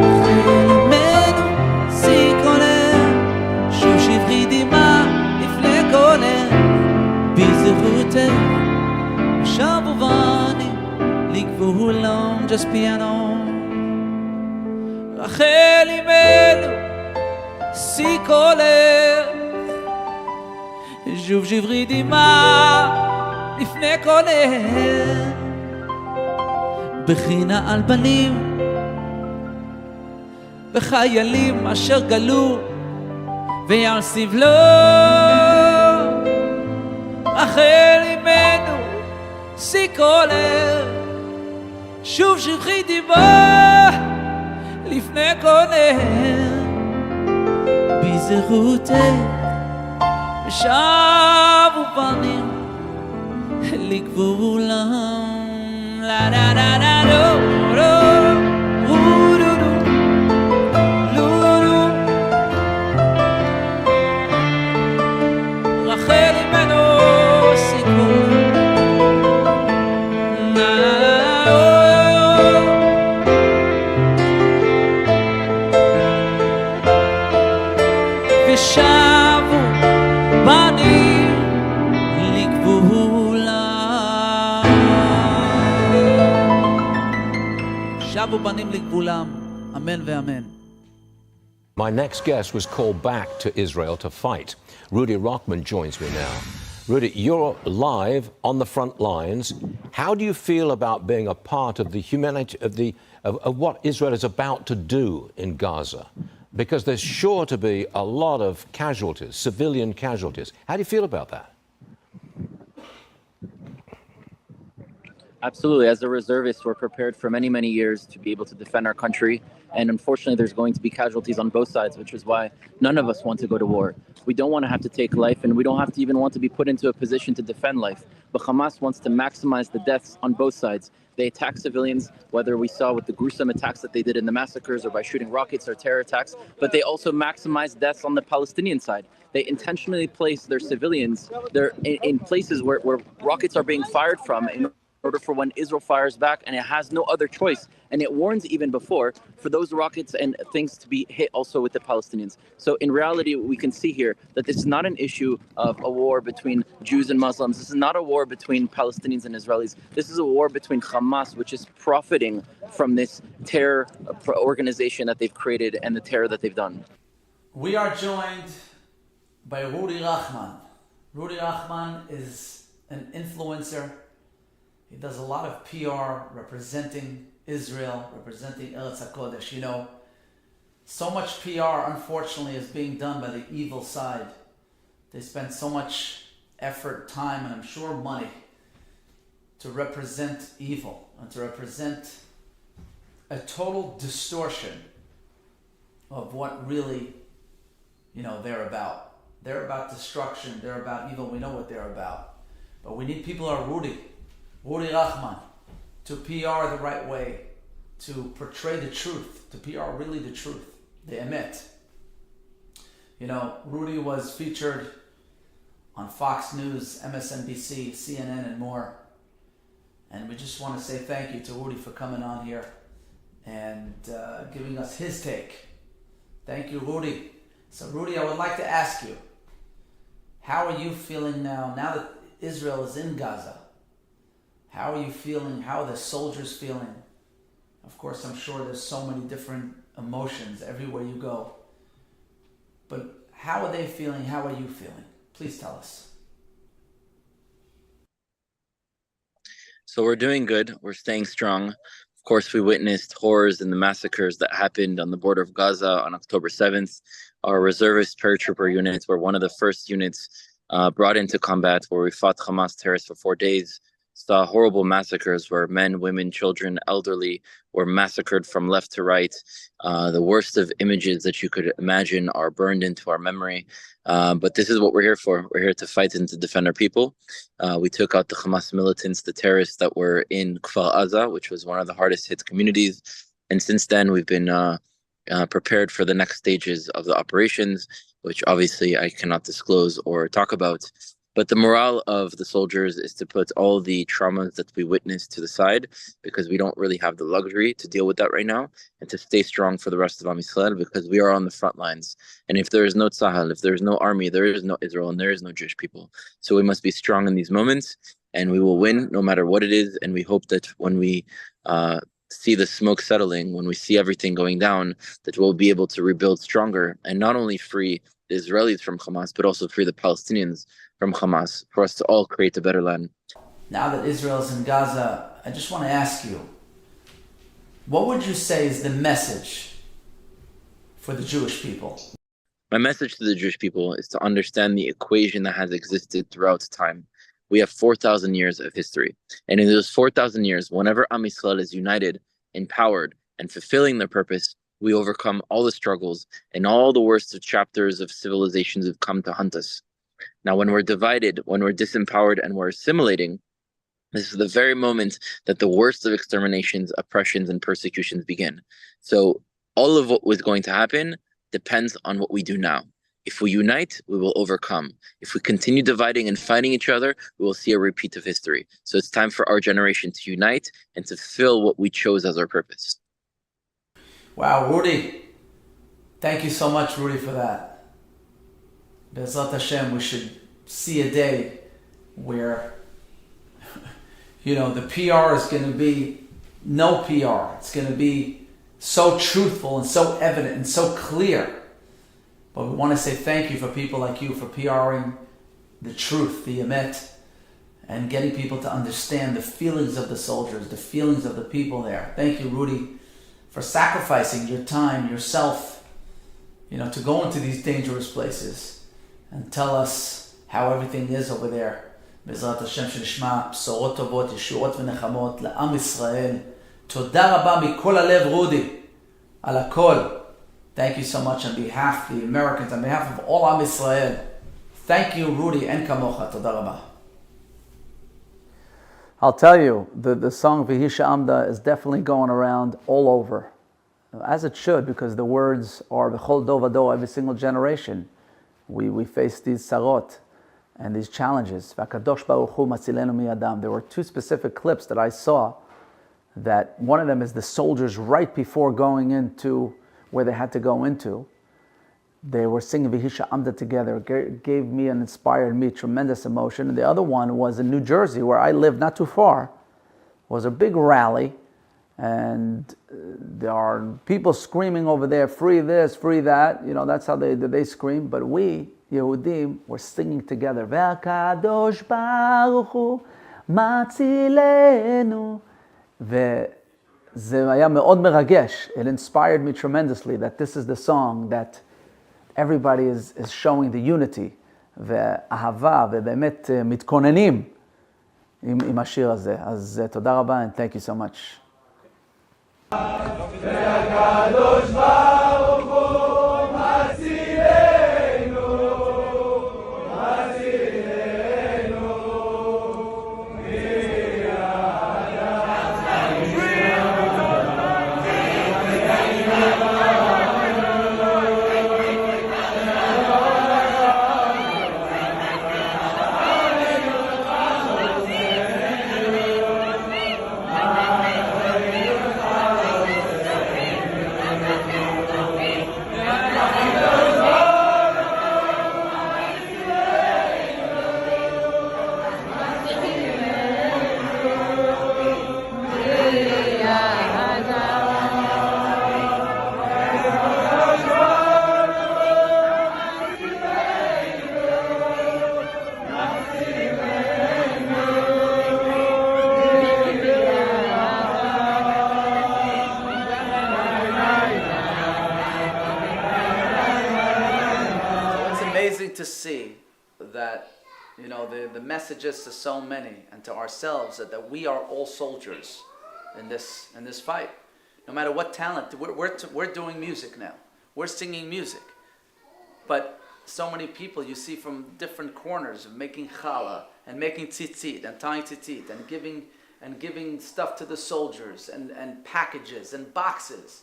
רחל אמנו שיא כולל, שפרי דמם לפני כולל, בזכותך שובבונים. Just piano. רחל אמנו שיא קולך שוב שברי דמעה לפני קולך בחינה על בנים וחיילים אשר גלו ועל סבלו רחל אמנו שיא קולך שוב שבחי דמעה לפני קולך בזכותך ושבו בנים לגבולם לה לה לה לה לו לו רחל אמנו סיכון ושבו בנים לגבולם שבו בנים לגבולם אמן ואמן. My next guest was called back to Israel to fight. Rudy Rockman joins me now. Rudy, you're live on the front lines. How do you feel about being a part of the humanity of what Israel is about to do in Gaza? Because there's sure to be a lot of casualties, civilian casualties. How do you feel about that? Absolutely. As a reservist, we're prepared for many, many years to be able to defend our country. And unfortunately, there's going to be casualties on both sides, which is why none of us want to go to war. We don't want to have to take life, and we don't have to even want to be put into a position to defend life. But Hamas wants to maximize the deaths on both sides. They attack civilians, whether we saw with the gruesome attacks that they did in the massacres or by shooting rockets or terror attacks, but they also maximize deaths on the Palestinian side. They intentionally place their civilians in places where rockets are being fired from in order for when Israel fires back, and it has no other choice. And it warns even before for those rockets and things to be hit also with the Palestinians. So in reality, we can see here that this is not an issue of a war between Jews and Muslims. This is not a war between Palestinians and Israelis. This is a war between Hamas, which is profiting from this terror organization that they've created and the terror that they've done. We are joined by Rudy Rockman. Rudy Rockman is an influencer. He does a lot of PR representing Israel, representing Eretz HaKodesh. You know, so much PR, unfortunately, is being done by the evil side. They spend so much effort, time, and I'm sure money to represent evil and to represent a total distortion of what really, you know, they're about. They're about destruction. They're about evil. We know what they're about. But we need people like Rudy Rockman, to PR the right way, to portray the truth, to PR really the truth, the emet. You know, Rudy was featured on Fox News, MSNBC, CNN, and more. And we just want to say thank you to Rudy for coming on here and giving us his take. Thank you, Rudy. So, Rudy, I would like to ask you, how are you feeling now that Israel is in Gaza? How are you feeling? How are the soldiers feeling? Of course, I'm sure there's so many different emotions everywhere you go. But how are they feeling? How are you feeling? Please tell us. So we're doing good. We're staying strong. Of course, we witnessed horrors and the massacres that happened on the border of Gaza on October 7th. Our reservist paratrooper units were one of the first units brought into combat where we fought Hamas terrorists for 4 days. Saw horrible massacres where men, women, children, elderly were massacred from left to right. The worst of images that you could imagine are burned into our memory. But this is what we're here for. We're here to fight and to defend our people. We took out the Hamas militants, the terrorists that were in Kfar Aza, which was one of the hardest hit communities. And since then, we've been prepared for the next stages of the operations, which obviously I cannot disclose or talk about. But the morale of the soldiers is to put all the traumas that we witnessed to the side, because we don't really have the luxury to deal with that right now, and to stay strong for the rest of Am Yisrael, because we are on the front lines. And if there is no Tzahal, if there is no army, there is no Israel, and there is no Jewish people. So we must be strong in these moments, and we will win no matter what it is. And we hope that when we see the smoke settling, when we see everything going down, that we'll be able to rebuild stronger and not only free the Israelis from Hamas, but also free the Palestinians from Hamas, for us to all create a better land. Now that Israel's in Gaza, I just want to ask you, what would you say is the message for the Jewish people? My message to the Jewish people is to understand the equation that has existed throughout time. We have 4,000 years of history. And in those 4,000 years, whenever Am Yisrael is united, empowered, and fulfilling their purpose, we overcome all the struggles and all the worst of chapters of civilizations have come to hunt us. Now, when we're divided, when we're disempowered, and we're assimilating, this is the very moment that the worst of exterminations, oppressions, and persecutions begin. So all of what was going to happen depends on what we do now. If we unite, we will overcome. If we continue dividing and fighting each other, we will see a repeat of history. So it's time for our generation to unite and to fulfill what we chose as our purpose. Wow, Rudy. Thank you so much, Rudy, for that. Bezrat Hashem, we should see a day where, the PR is going to be no PR. It's going to be so truthful and so evident and so clear. But we want to say thank you for people like you for PRing the truth, the emet, and getting people to understand the feelings of the soldiers, the feelings of the people there. Thank you, Rudy, for sacrificing your time, yourself, to go into these dangerous places and tell us how everything is over there. בעזרת השם שנשמע בשורות טובות, ישועות ונחמות לעם ישראל. תודה רבה מכל הלב, רודי, על הכל. Thank you so much on behalf of the Americans, on behalf of all Am Yisrael. Thank you, Rudy, and kamocha. Toda rabba. I'll tell you, the song V'hisha Amda is definitely going around all over, as it should, because the words are B'chol do v'do, every single generation. We face these sarot and these challenges. V'akadosh baruch hu matzilenu miyadam. There were two specific clips that I saw, that one of them is the soldiers right before going into where they had to go into. They were singing V'hisha Amda together. It gave me and inspired me tremendous emotion. And the other one was in New Jersey, where I live, not too far. It was a big rally, and there are people screaming over there, free this, free that. That's how they scream. But we, Yehudim, were singing together. V'akadosh baruch hu matzilenu. זה היה מאוד מרגש. It inspired me tremendously that this is the song that everybody is showing the unity והאהבה, ובאמת מתכוננים עם השיר הזה. אז תודה רבה, and thank you so much. והקדוש ברוך הוא מצילנו, מצילנו, to see that, the messages to so many and to ourselves that we are all soldiers in this fight. No matter what talent, we're doing music now. We're singing music. But so many people you see from different corners of making challah and making tzitzit and tying tzitzit and giving stuff to the soldiers and packages and boxes.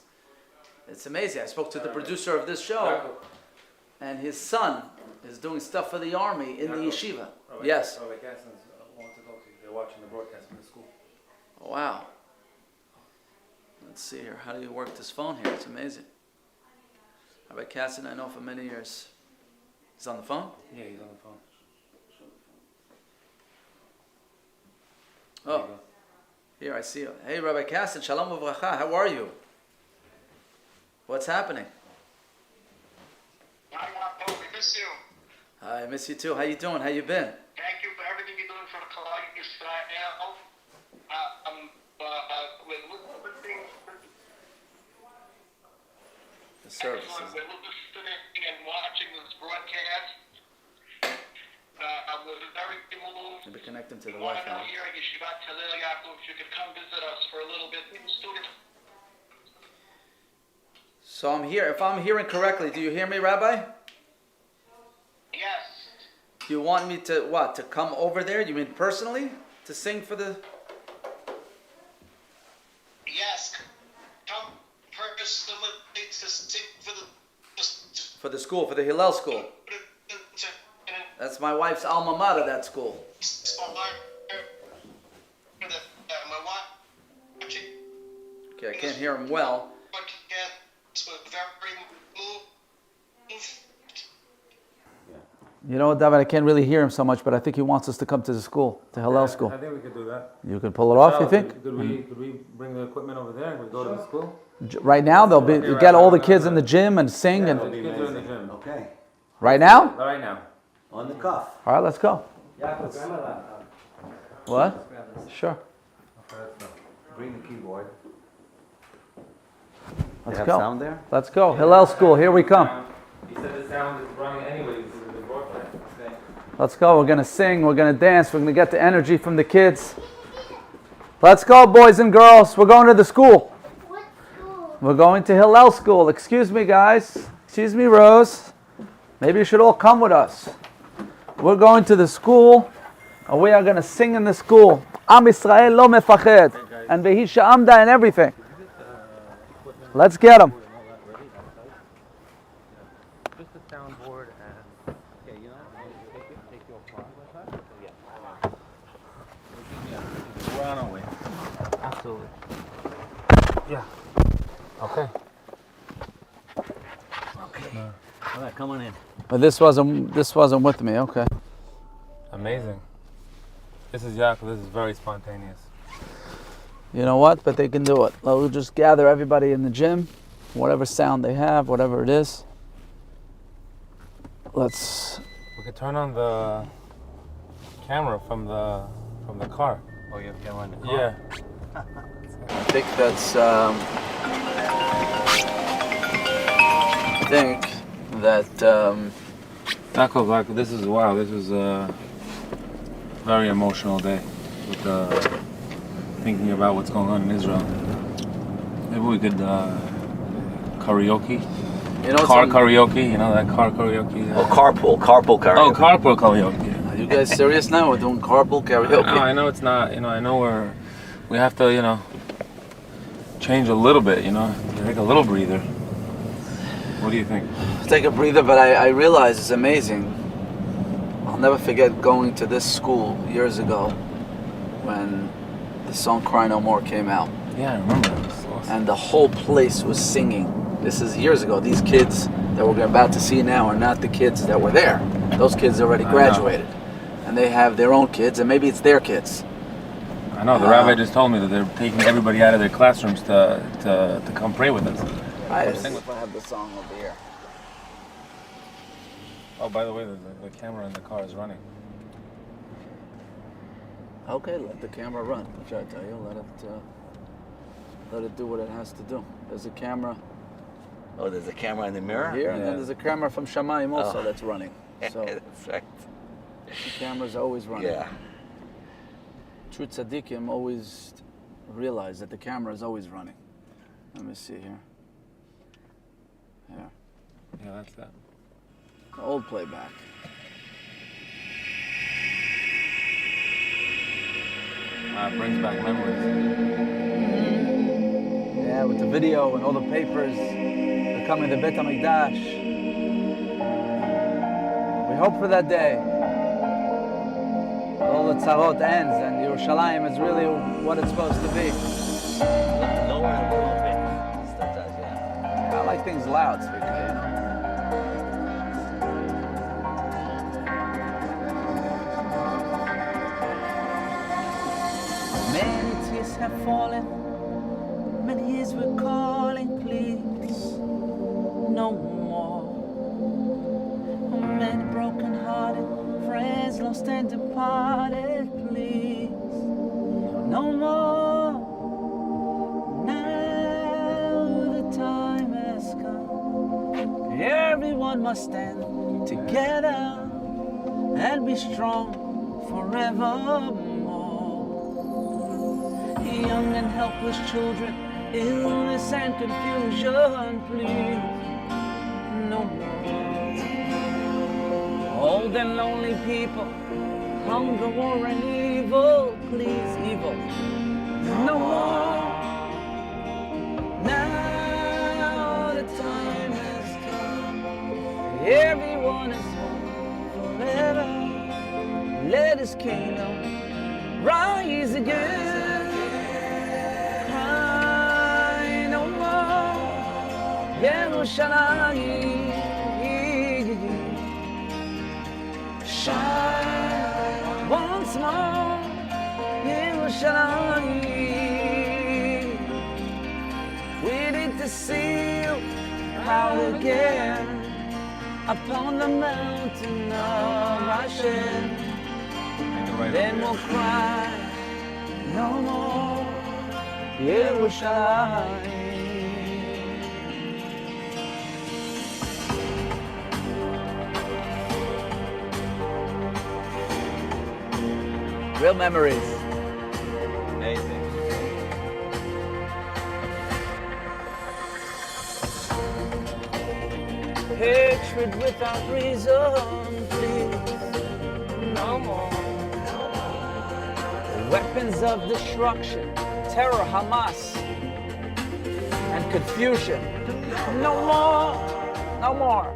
It's amazing. I spoke to the producer of this show, and his son is doing stuff for the army in the yeshiva. Yes. Rabbi Kassens want to talk to you. They're watching the broadcast from the school. Oh, wow. Let's see here. How do you work this phone here? It's amazing. Rabbi Kassen, I know for many years. He's on the phone? Yeah, he's on the phone. Oh, Here, I see you. Hey, Rabbi Kassin, Shalom Uvracha. How are you? What's happening? Hi, Yaakov. We miss you. I miss you too. How you doing? How you been? Thank you for everything you're doing for Kalai Israel. We're listening. The service. We're listening and watching this broadcast. We're very moved. Maybe connect them to the We want to Wi-Fi. know here at Yeshivat Talil Yaakov if you could come visit us for a little bit. Students. So I'm here. If I'm hearing correctly, do you hear me, Rabbi? Yes. You want me to what? To come over there? You mean personally? To sing for the... Yes. Come personally to sing for the For the school, for the Hillel school. That's my wife's alma mater, that school. Okay, I can't hear him well. You know what, David, I can't really hear him so much, but I think he wants us to come to the school, to Hillel school. I think we could do that. You can pull it off, you think? Could we bring the equipment over there and we go to the school? Right now, they'll be, you get all the kids in the gym and sing and... The kids are in the gym. Okay. Right now? Right now. On the cuff. All right, let's go. Yaakov, grab my laptop. What? Sure. Bring the keyboard. Let's have go. sound there? Let's go. Hillel school, here we come. He said the sound is running anyways. The broadcast. Okay. Let's go. We're going to sing. We're going to dance. We're going to get the energy from the kids. Let's go, boys and girls. We're going to the school. What school? We're going to Hillel school. Excuse me, guys. Excuse me, Rose. Maybe you should all come with us. We're going to the school, and we are going to sing in the school. Am Yisrael lo mefached. And Vehisha Amda and everything. Let's get them. Just the soundboard and... Okay, you know, take your phone with us? Yeah. We're on our way. Absolutely. Yeah. Okay. Okay. All right, come on in. But this wasn't with me. Okay. Amazing. This is Yaakov. This is very spontaneous. You know what? But they can do it. We'll just gather everybody in the gym, whatever sound they have, whatever it is. Let's... We could turn on the camera from the car. Oh, you have camera on the car? Yeah. I think that's... I think that... Yaakov, like, this is wow. This was a very emotional day with thinking about what's going on in Israel. Maybe we could karaoke. You know, car karaoke. You know that car karaoke. Oh, carpool karaoke. Oh, carpool karaoke. Are you guys serious now? We're doing carpool karaoke? I know it's not. You know, I know we have to. You know, change a little bit. You know, take a little breather. What do you think? Take a breather, but I realize it's amazing. I'll never forget going to this school years ago when the song Cry No More came out. Yeah, I remember. It was awesome. And the whole place was singing. This is years ago. These kids that we're about to see now are not the kids that were there. Those kids already graduated. And they have their own kids, and maybe it's their kids. I know, the rabbi just told me that they're taking everybody out of their classrooms to come pray with us. I have the song over here. Oh, by the way, the camera in the car is running. Okay, let the camera run. What should I tell you? Let it do what it has to do. There's a camera. Oh, there's a camera in the mirror? Here, and then there's a camera from Shamayim also that's running. So that's right. The camera's always running. Yeah. True tzaddikim always realize that the camera is always running. Let me see here. Yeah. Yeah, that's that. The old playback. Brings back memories. Yeah, with the video and all the papers becoming the Bet HaMikdash. We hope for that day. All the tzarot ends and Yerushalayim is really what it's supposed to be. Lower a little bit. I like things loud, speaking, you know. have fallen. Many years we're calling, please, no more. Many broken-hearted friends lost and departed, please, no more. Now the time has come. Everyone must stand together and be strong forevermore. Young and helpless children, illness and confusion, please, no more. Old and lonely people, hunger, war and evil, please, evil, no more. Now the time has come. Everyone is home forever. Let his kingdom rise again. Cry no more, Yerushalayim. Shine once more, Yerushalayim. We need to see you proud again upon the mountain of Hashem. Then we'll cry no more, Yerushalayim. Real memories. Amazing. Hatred without reason, please, no more. Weapons of destruction, terror, Hamas, and confusion, no more, no more.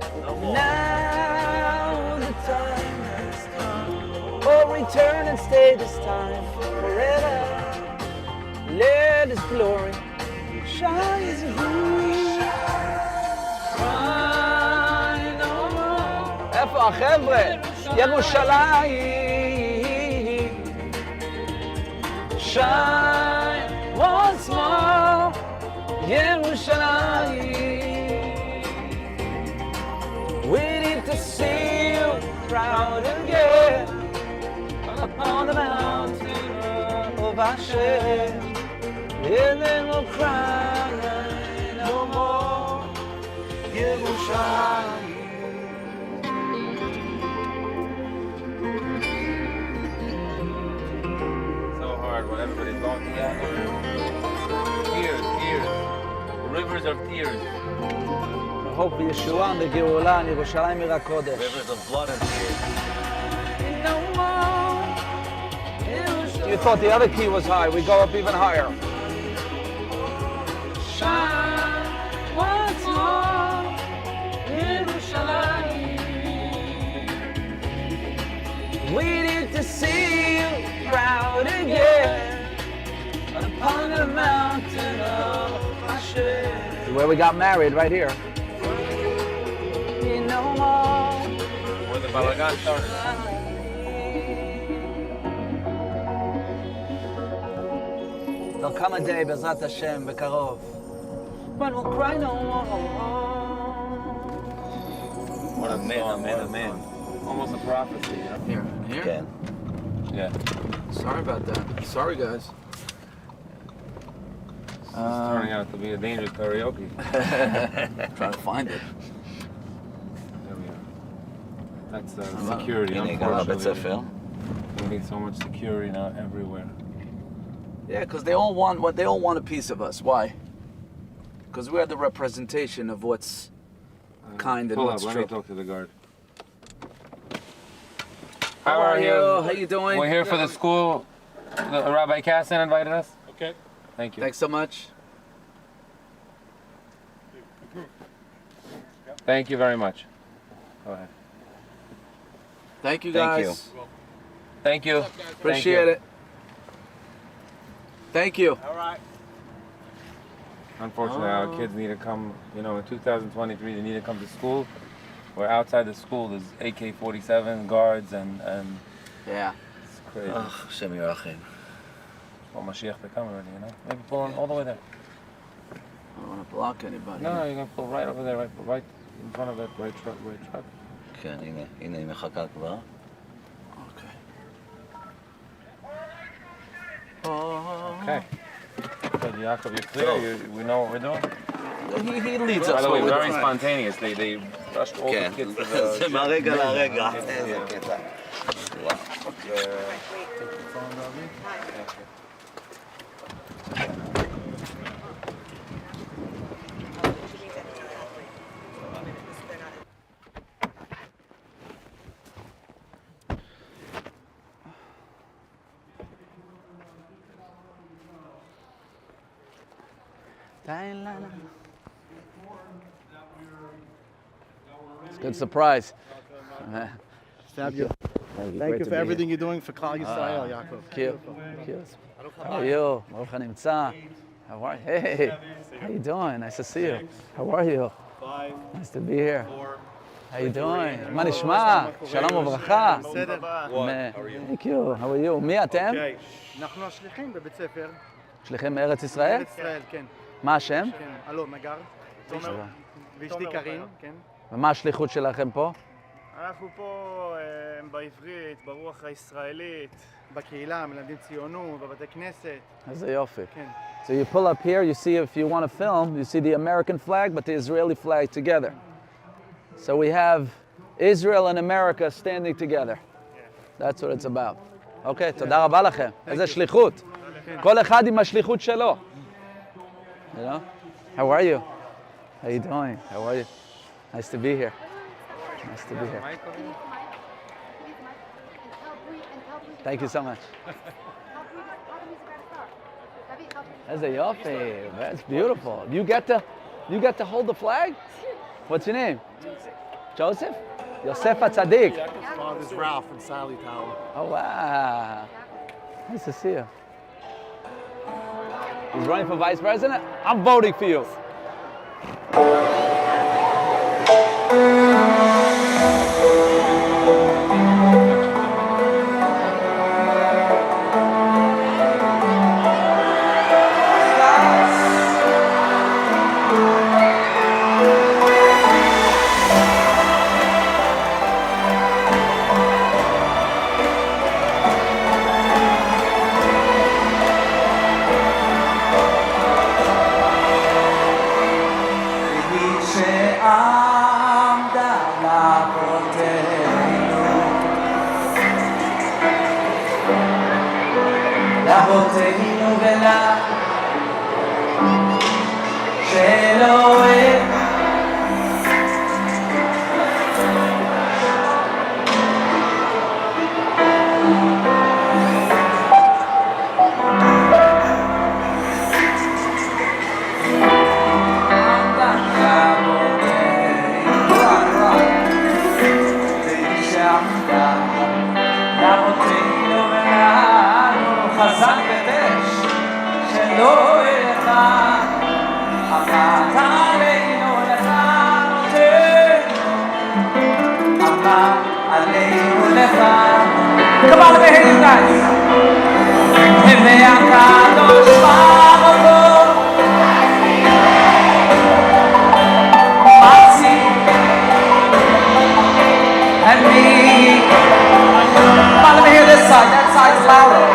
Now the time has come. Oh, return and stay this time forever. Let His glory shine through. איפה החבר'ה? ירושלים. Shine once more, Yerushalayim. We need to see you proud again upon the mountain of Hashem. And then we'll cry no more, Yerushalayim. When everybody's going together. Tears, tears. Rivers of tears. hope Yeshua and the Geula and Yerushalayim עיר הקודש. Rivers of blood and tears. You thought the other key was high, we go up even higher. Shine once more, Yerushalayim. We need to see you proud again upon the mountain of Hashem. Where we got married, right here. No more. Where the balagan started. There'll come a day, Bezrat Hashem, Bekarov, when we'll cry no more. What a Amen, song, amen, what a amen. song. Almost a prophecy, you know? Here? Again. Yeah. Sorry about that. Sorry, guys. It's turning out to be a dangerous karaoke. Trying to find it. There we are. That's security, הנה, גם הבית ספר. unfortunately. We need so much security now everywhere. Yeah, because they all want a piece of us. Why? Because we're the representation of what's kind and Pull what's up, true. let me talk to the guard. How are you? How you doing? We're here for the school. Rabbi Kassan invited us. Okay. Thank you. Thanks so much. Thank you very much. Go ahead. Thank you, Thank guys. you. Thank you. Appreciate it. Thank you. All right. Unfortunately, our kids need to come, in 2023, they need to come to school. Where outside the school, there's AK-47 guards and Yeah. it's crazy. Hashem Yerachem. Well, Mashiach to come already, you know? Maybe pull on all the way there. I don't want to block anybody. No, you're going to pull right over there, right in front of that right truck. כן, הנה היא מחכה כבר. Okay. Good, Yaakov, you're clear? We know what we're doing? He leads us. By the way, very spontaneous. They rushed all the kids to the... זה מהרגע להרגע. איזה קטע. It's a good surprise. Fabulous. Thank you for everything you're doing for Klal Yisrael, Yaakov. Thank you. How are you? Baruch hanimtza. How are you? Hey, how you doing? Nice to see you. How are you? Nice to be here. How you doing? מה נשמע? שלום וברכה. בסדר. Thank you. How are you? מי אתם? אנחנו השליחים בבית ספר. שליחים מארץ ישראל? מארץ ישראל, כן. מה השם? כן, אלון נגר. ואשתי קרין, כן. ומה השליחות שלכם פה? אנחנו פה בעברית, ברוח הישראלית, בקהילה, מלמדים ציונות, בבתי כנסת. איזה יופי. כן. So you pull up here, you see if you want to film, you see the American flag, but the Israeli flag together. So we have Israel and America standing together. That's what it's about. Okay, תודה רבה לכם. איזה שליחות. כל אחד עם השליחות שלו. You know? How are you? How you doing? How are you? Nice to be here. Nice to be here. Thank you so much. That's a yoffi. That's beautiful. You get to hold the flag? What's your name? Joseph? Yosef Atzadik. Father's Ralph and Sally Tower. Oh wow. Nice to see you. He's running for vice president? I'm voting for you. Come on, let me hear you guys. Yaakov and me. Come on, let me hear this side. That side's louder.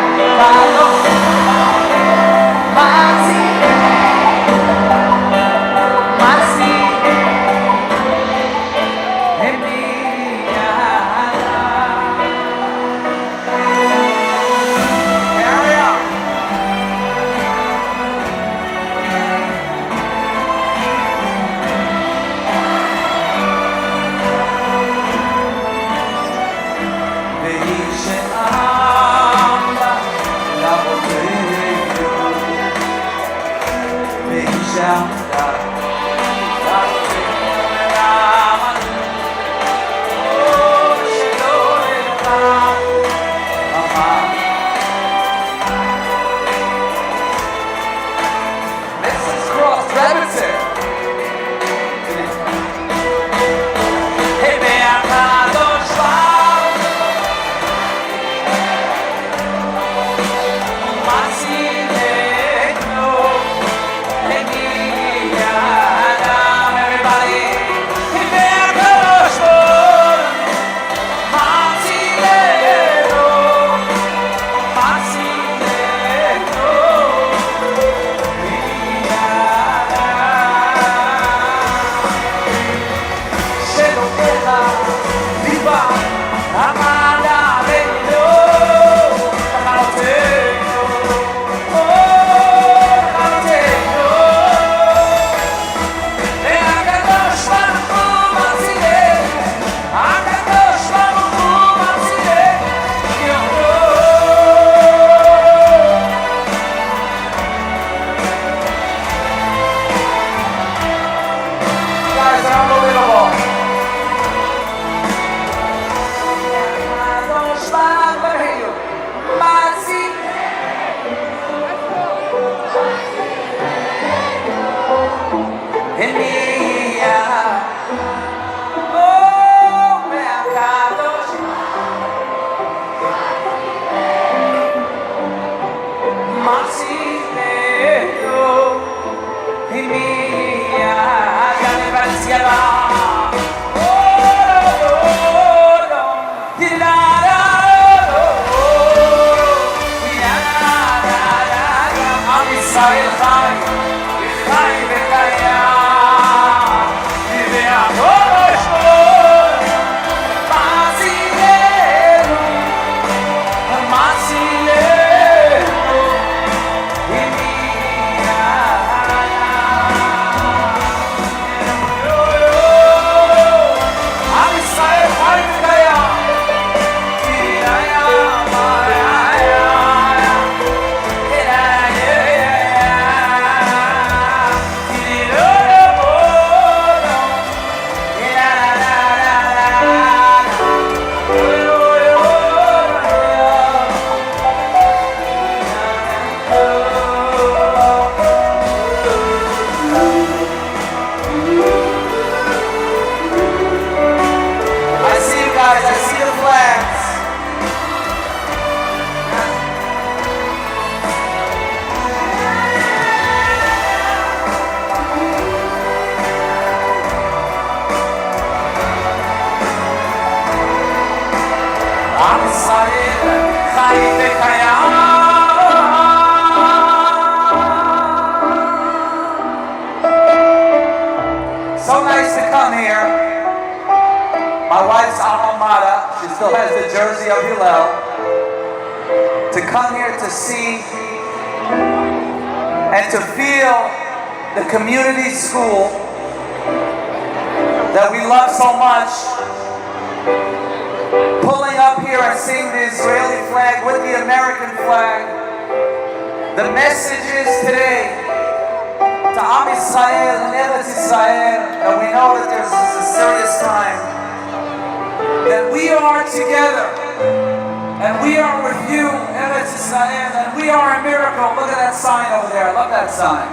ישראל חי, חי וקיים, ויעקב אשכול, מצילנו, מצילנו, עם ישראל חי וקיים. עם ישראל חי וקיים. So nice to come here. My wife's alma mater, she still has the jersey of Hillel. To come here to see and to feel the community school that we love so much, pulling up here and seeing the Israeli flag with the American flag. The message is today to Am Yisrael and Eretz Yisrael that we know that this is a serious time, that we are together and we are with you, Eretz Yisrael, and we are a miracle. Look at that sign over there. I love that sign.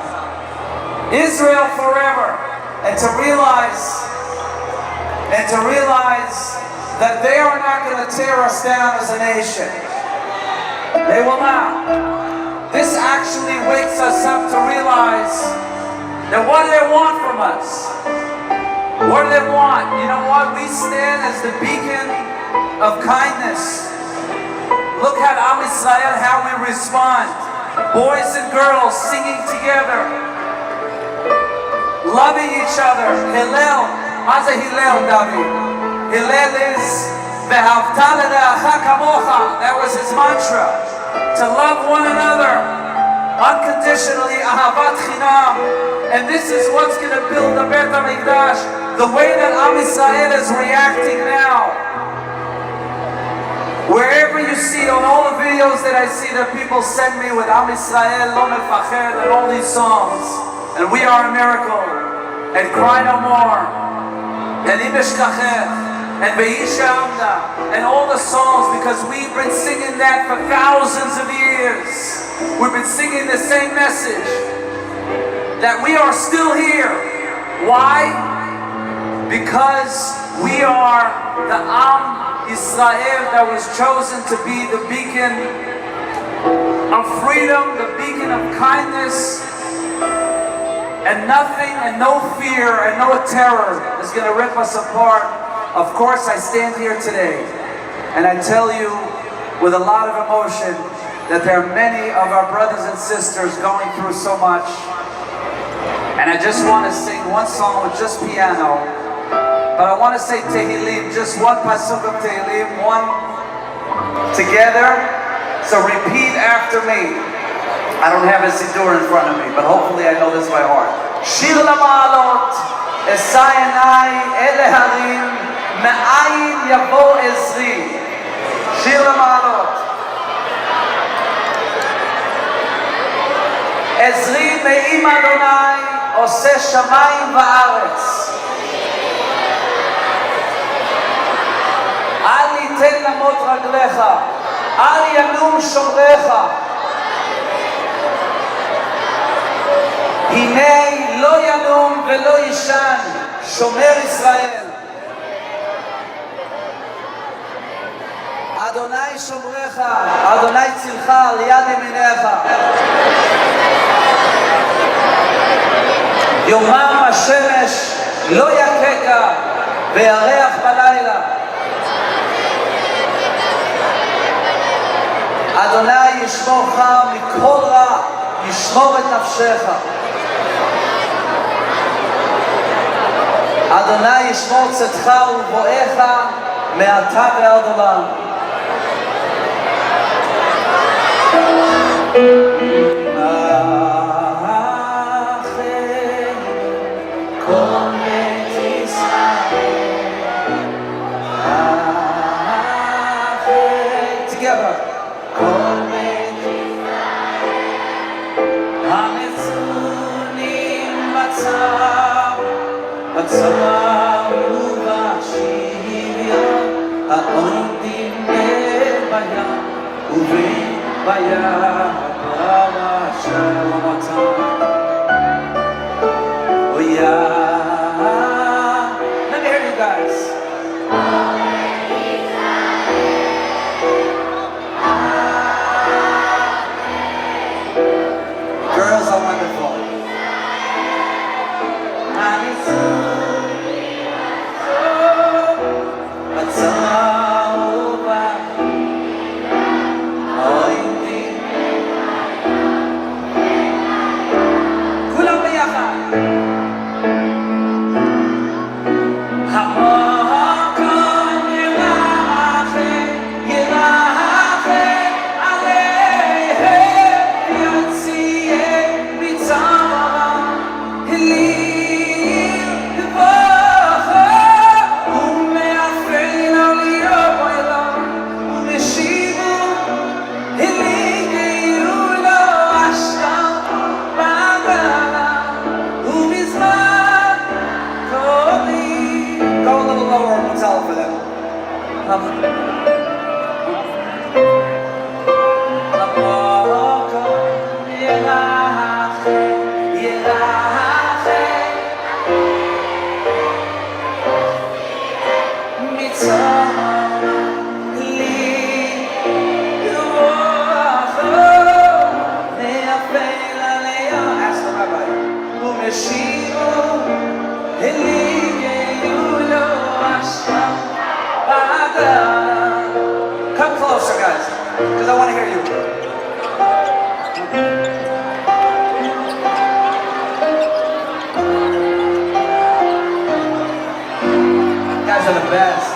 Israel forever. And to realize that they are not going to tear us down as a nation. They will not. This actually wakes us up to realize that what do they want from us? What do they want? You know what? We stand as the beacon of kindness. Look at Am Yisrael, how we respond. Boys and girls singing together, loving each other. Hillel. How's a Hillel, David? Hillel is Ve'havta l're'acha kamocha. That was his mantra. To love one another unconditionally, ahavat chinam. And this is what's going to build the Beit HaMikdash. The way that Am Yisrael is reacting now. Wherever you see, on all the videos that I see that people send me with Am Yisrael, Lo Mefached, and all these songs, and We Are a Miracle, and Cry No More, and Im Eshkachech, and Ve'isha Amda, and all the songs, because we've been singing that for thousands of years. We've been singing the same message, that we are still here. Why? Because we are the Am Yisrael that was chosen to be the beacon of freedom, the beacon of kindness, and nothing and no fear and no terror is going to rip us apart. Of course, I stand here today and I tell you with a lot of emotion that there are many of our brothers and sisters going through so much. And I just want to sing one song with just piano. But I want to say Tehillim, just one pasuk of Tehillim, one together. So repeat after me. I don't have a siddur in front of me, but hopefully I know this by heart. Shir lama'alot, Esa enai ele harim, me'ayin yavo ezri. Shir lama'alot. Ezri me'im Adonai, oseh shamayim va'aretz. אל ייתן למות רגליך, אל ינום שומריך. הנה לא ינום ולא יישן, שומר ישראל. אדוני שומריך, אדוני צילך על יד ימיניך. יומם השמש לא יככה, וירח בלילה. אדוני ישמורך מכל רע ישמור את נפשך. אדוני ישמור צאתך ובואך מעתה ועד עולם. בצבא ובשוויון העומדים בים ובים שלום אותם. Oh yeah, let me hear you guys. Girls are wonderful. Come closer, guys, because I want to hear you. You guys are the best.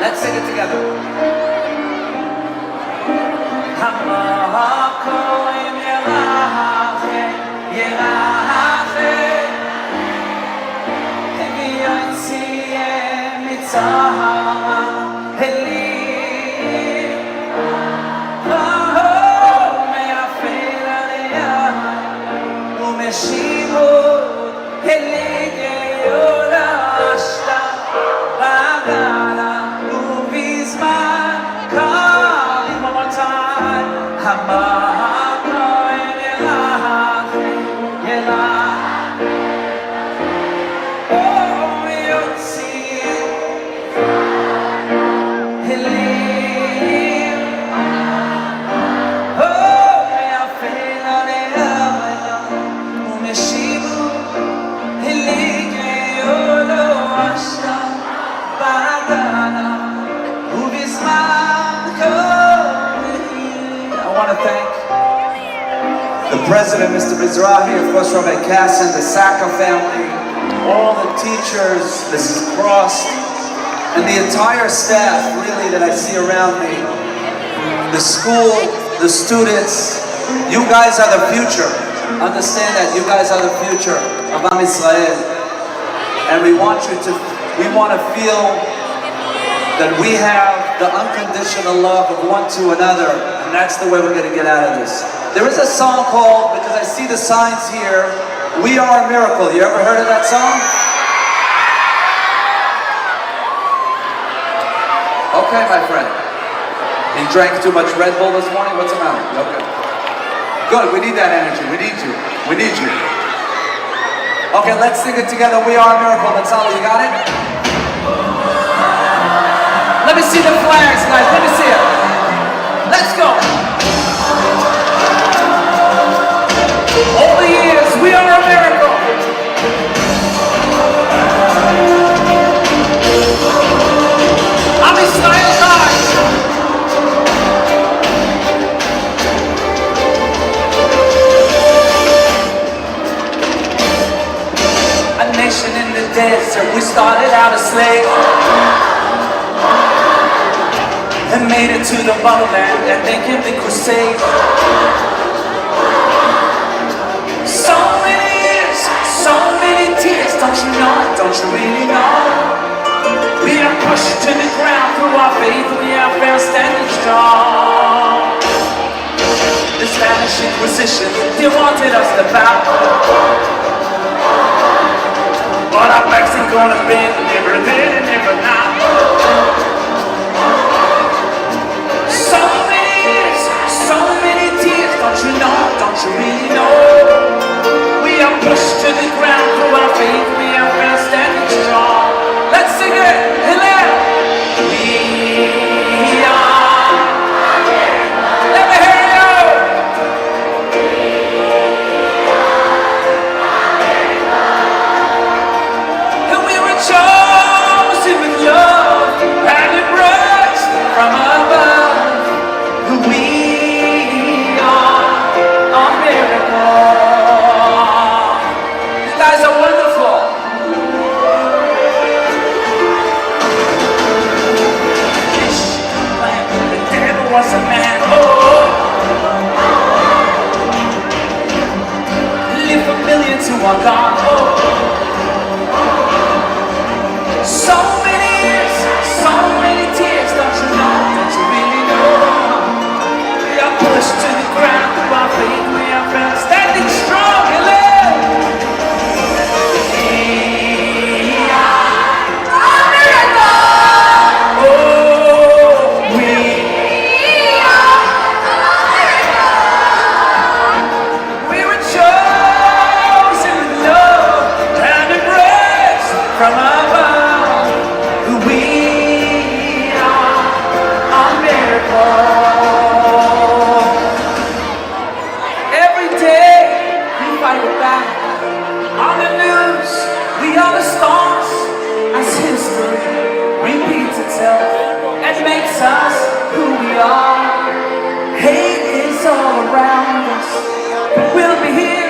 Let's sing it together. President, Mr. Mizrahi, of course, Rabbi Kassan, the Saka family, all the teachers, Mrs. Cross, and the entire staff, really, that I see around me. The school, the students, you guys are the future. Understand that you guys are the future of Am Yisrael. And we want to feel that we have the unconditional love of one to another, and that's the way we're going to get out of this. There is a song called, because I see the signs here, We Are a Miracle. You ever heard of that song? Okay, my friend. You drank too much Red Bull this morning? What's the matter? Okay. Good, we need that energy. We need you. We need you. Okay, let's sing it together. We Are a Miracle. Matzala, you got it? Let me see the flags, guys. Let me see it. Let's go. started out a slave and made it to the motherland, and then came the crusade. So many years, so many tears, don't you know, don't you really know? We are pushed to the ground through our faith, we are found standing strong. The Spanish Inquisition, they wanted us to bow, but our backs ain't gonna bend, never then and never now. So many years, so many tears, don't you know, don't you really know? We are pushed to the ground through our faith, we are found standing strong. Let's sing it, hello! We are, let me hear you! And we were chosen with love and embraced from above. We are a miracle. You guys are wonderful. The devil was a man. Oh, live for millions who are gone. Oh, so many years, so many tears. Don't you know? Don't you really know? We are pushed to the ground through our faith. We are found standing strong. Hello. We are a miracle. Oh, we are a miracle. We were chosen with love and embraced from above. We are a miracle. Every day we fight a battle. On the news, we are the stars. As history repeats itself and makes us who we are. Hate is all around us, but we'll be here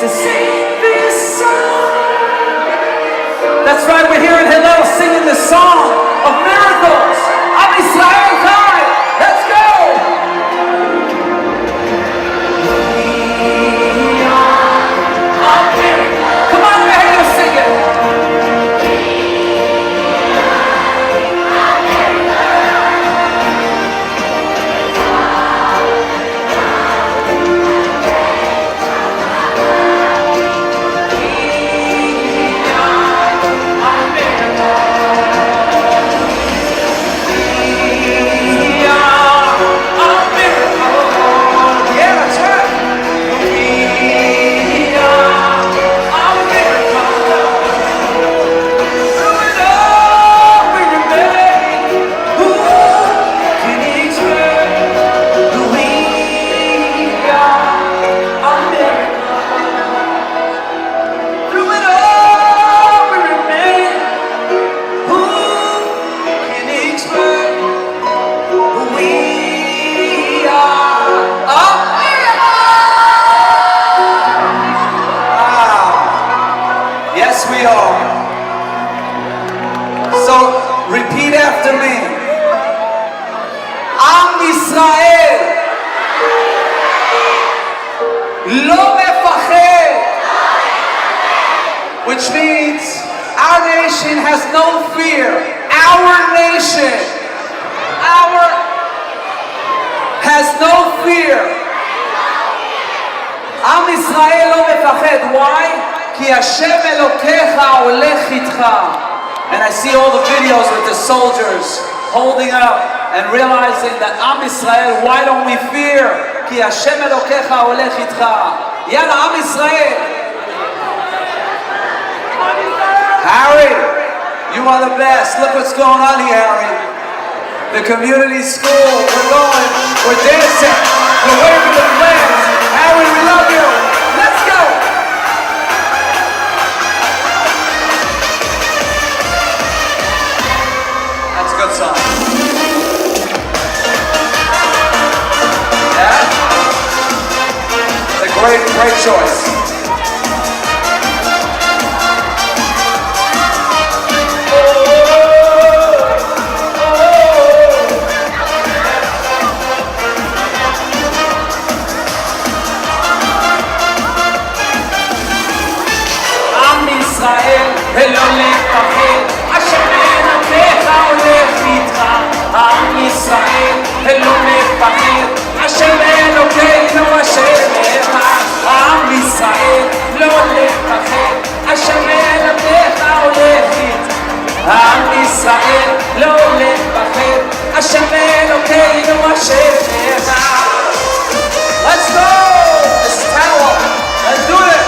to sing this song. That's right, we're here in Hillel singing the song of miracles. Am Yisrael Chai. Let's go! We are a miracle. Come on, let me hear you sing it. Repeat after me. Am Yisrael lo mefached, which means our nation has no fear. Our nation, has no fear. Am Yisrael lo mefached. Why? Ki Hashem Elokecha olech itcha. And I see all the videos with the soldiers holding up and realizing that Am Yisrael, why don't we fear? Ki Hashem Elokecha olech itcha. Yalla Am Yisrael. Harry, you are the best. Look what's going on here, Harry. The community school, we're going, we're dancing, we're waving the flags. Harry, we love you. Let's go. Good song. Yeah? It's a great choice. עם ישראל לא לפחד, השם אלוקינו אשר אחד. Let's go! This tower, let's do it!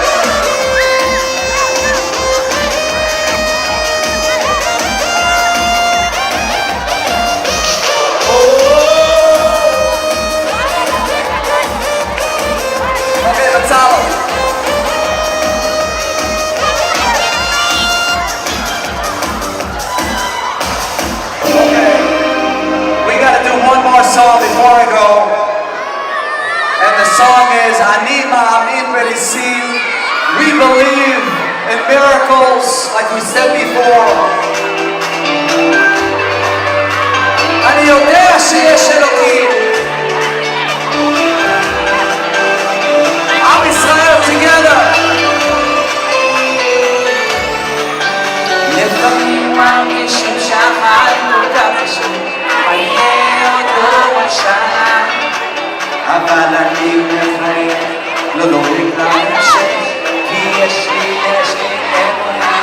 Okay, that's all. Okay, we gotta do one more song before I go. And the song is Ani Ma'amin B'Nisim. We believe in miracles, like we said before. אני יודע שיש אלוקים. עם ישראל together. לפעמים מרגישים שאכלנו כבשו, היה עוד לא שנה. אבל אני מחייך, לא בגלל השם, כי יש לי אמונה.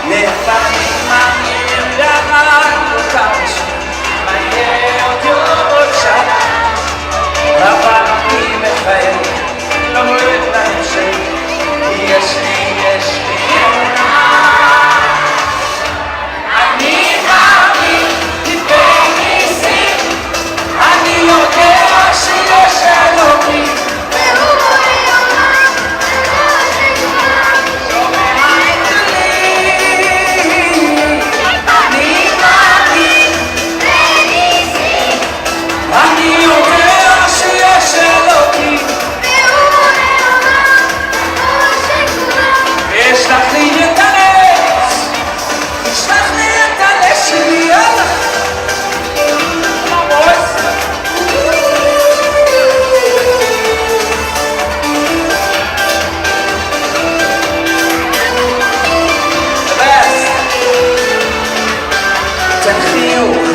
לפעמים מרגישים שאכלנו כבשו, היה עוד שנה. אבל אני מחייך, לא בגלל השם, כי יש לי אמונה. אני מאמין בניסים, אני יודע שיש אלוקים, והוא בורא עולם, שומע את קולי. אני מאמין בניסים, אני יודע שיש אלוקים, והוא בורא עולם, וישלח לי את הנס, ישלח לי את הנס שלי, יאללה.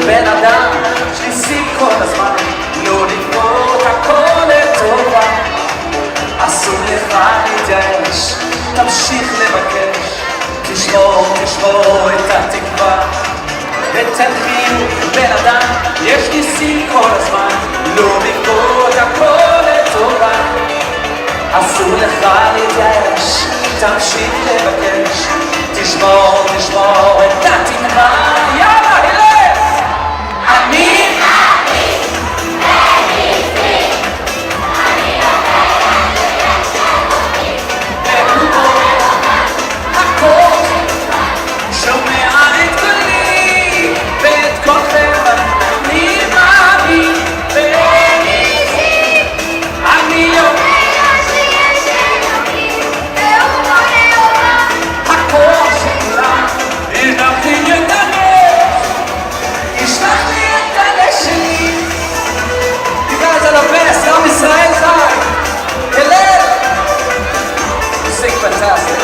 בן אדם שניסים כל הזמן לא לגמור את הכל לטובה, אסור לך להתייאש, תמשיך לבקש, תשמור את התקווה ותן חיוך. בן אדם יש ניסים כל הזמן לא לגמור את הכל לטובה, אסור לך להתייאש, תמשיך לבקש, תשמור את התקווה. יאללה, הילך! אני מאמין בניסים, אני יודע שיש אלוקים, והוא בורא עולם, הכל שומע את קולי ואת קולכם. אני מאמין בניסים, אני יודע שיש אלוקים, והוא בורא עולם, הכל שומע. ישלח לי את הנס, ישלח לי את הנס שלי. You guys are the best. עם ישראל חי. הלל. You sing fantastic.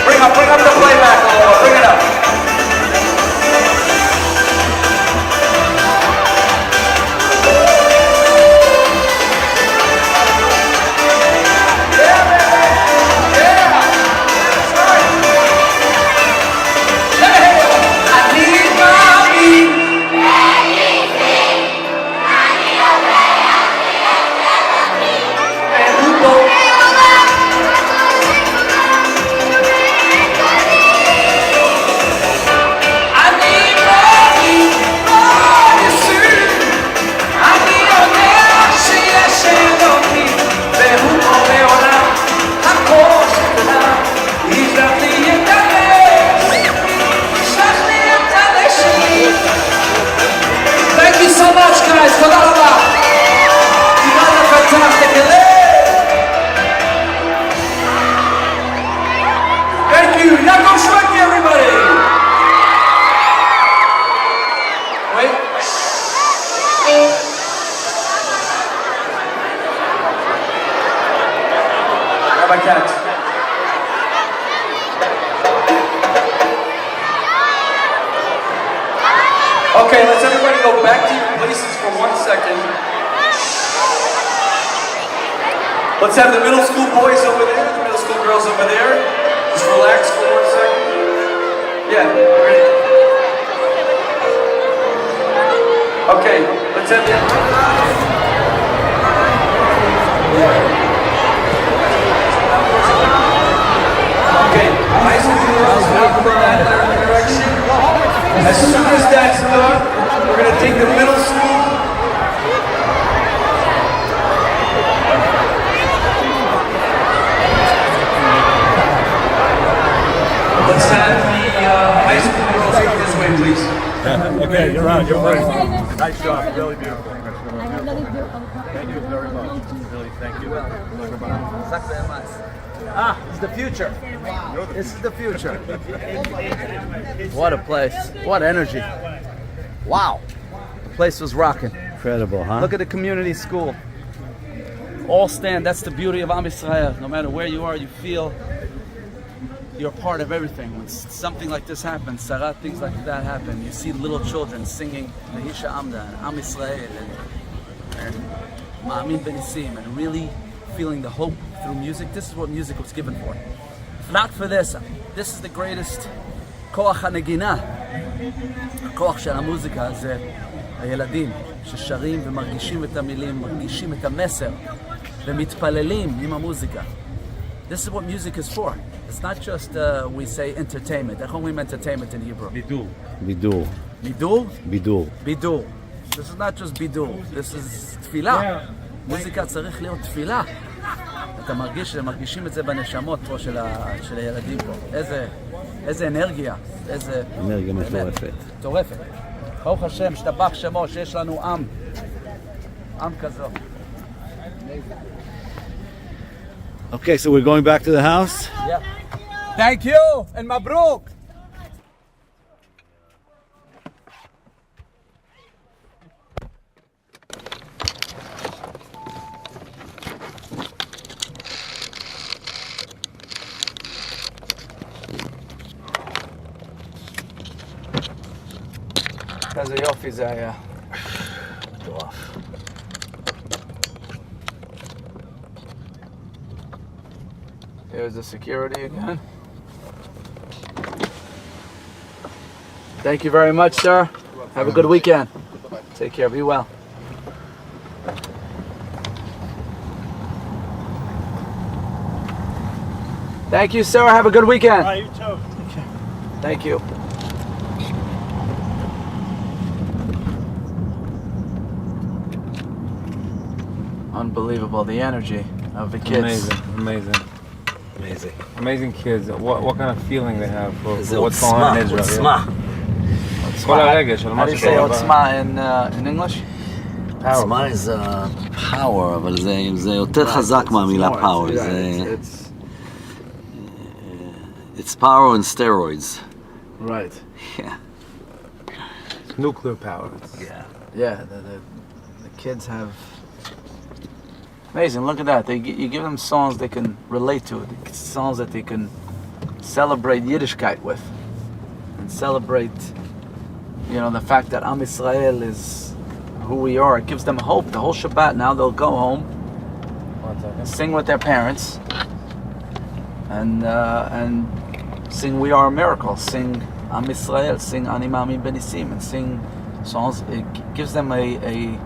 Bring up the playback a little. Bring it up. תודה רבה. קיבלת fantastic. Thank you. Yaakov Shwekey, everybody. Wait. Grab my cat. Okay, let's everybody go back to your places for 1 second. Let's have the middle school boys over there, the middle school girls over there. Just relax for 1 second. Yeah, great. Okay, let's have the... Okay, high school girls, welcome in that direction. As soon as that's done, we're going to take the middle school. Let's have the high school girls come this way, please. Okay, you're on. You're right. Nice job. Really beautiful. Thank you very much. Really, thank you. It's the future. This is the future. What a place. What energy. Wow. The place was rocking. Incredible, huh? Look at the community school. All stand. That's the beauty of Am Yisrael. No matter where you are, you feel you're part of everything. When something like this happens, Sarat, things like that happen, you see little children singing Lehisha Amda and Am Yisrael and Ma'amin Benisim and really feeling the hope through music. This is what music was given for. If not for this is the greatest כוח הנגינה. הכוח של המוזיקה זה הילדים ששרים ומרגישים את המילים, מרגישים את המסר ומתפללים עם המוזיקה. This is what music is for. It's not just, we say entertainment. איך אומרים entertainment in Hebrew? בידור. בידור. בידור? בידור. בידור. This is not just בידור. This is תפילה. מוזיקה צריך להיות תפילה. אתה מרגיש, מרגישים את זה בנשמות פה של הילדים פה. איזה אנרגיה. איזה... אנרגיה מטורפת. מטורפת. ברוך השם, שתבח שמו, שיש לנו עם. עם כזו. Okay, so we're going back to the house? Yeah. Thank you, and mabruk. איזה יופי זה היה. מטורף. Here's the security again. Thank you very much, sir. Have a good weekend. Take care. Be well. Thank you, sir. Have a good weekend. Bye, you too. Thank you. Unbelievable, the energy of the kids. Amazing, amazing. Amazing. Amazing kids. What kind of feeling they have for what's going on in Israel? עוצמה. כל הרגש של How מה do you say שקורה. עוצמה in English? עוצמה is power, אבל זה יותר חזק מהמילה power. It's power on steroids. Right. Yeah. Nuclear power. Yeah, the kids have... Amazing, look at that. You give them songs they can relate to, songs that they can celebrate Yiddishkeit with, and celebrate, the fact that Am Yisrael is who we are. It gives them hope. The whole Shabbat now they'll go home, sing with their parents, and sing "We Are a Miracle," sing Am Yisrael, sing Ani Ma'amin Benisim, and sing songs. It gives them a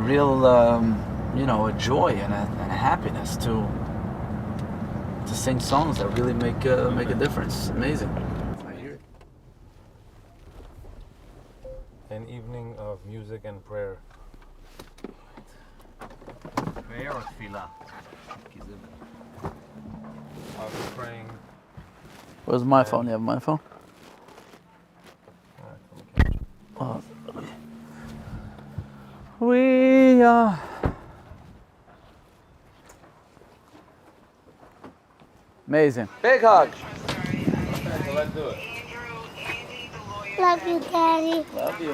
real, a joy and a happiness to sing songs that really make a difference. Amazing. An evening of music and prayer. prayer or tefillah? I'll be praying. Where's my phone? You have my phone? Oh. We are. Amazing. Big hug. So let's do it. Love you, Daddy. Love you.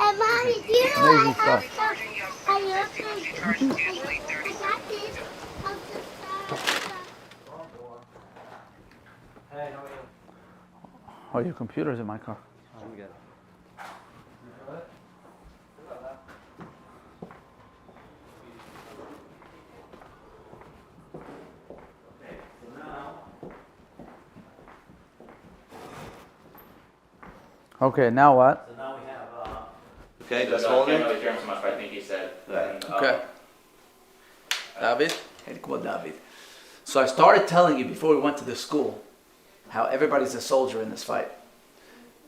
And Mommy, do you know Amazing I stuff. got this. Oh, your computer's in my car. Now Okay, now what? So now we have. Okay, So that's I holding. can't really hear him so much, but I think he said. Right. Okay. David? Hey, come on, David. So I started telling you before we went to the school how everybody's a soldier in this fight.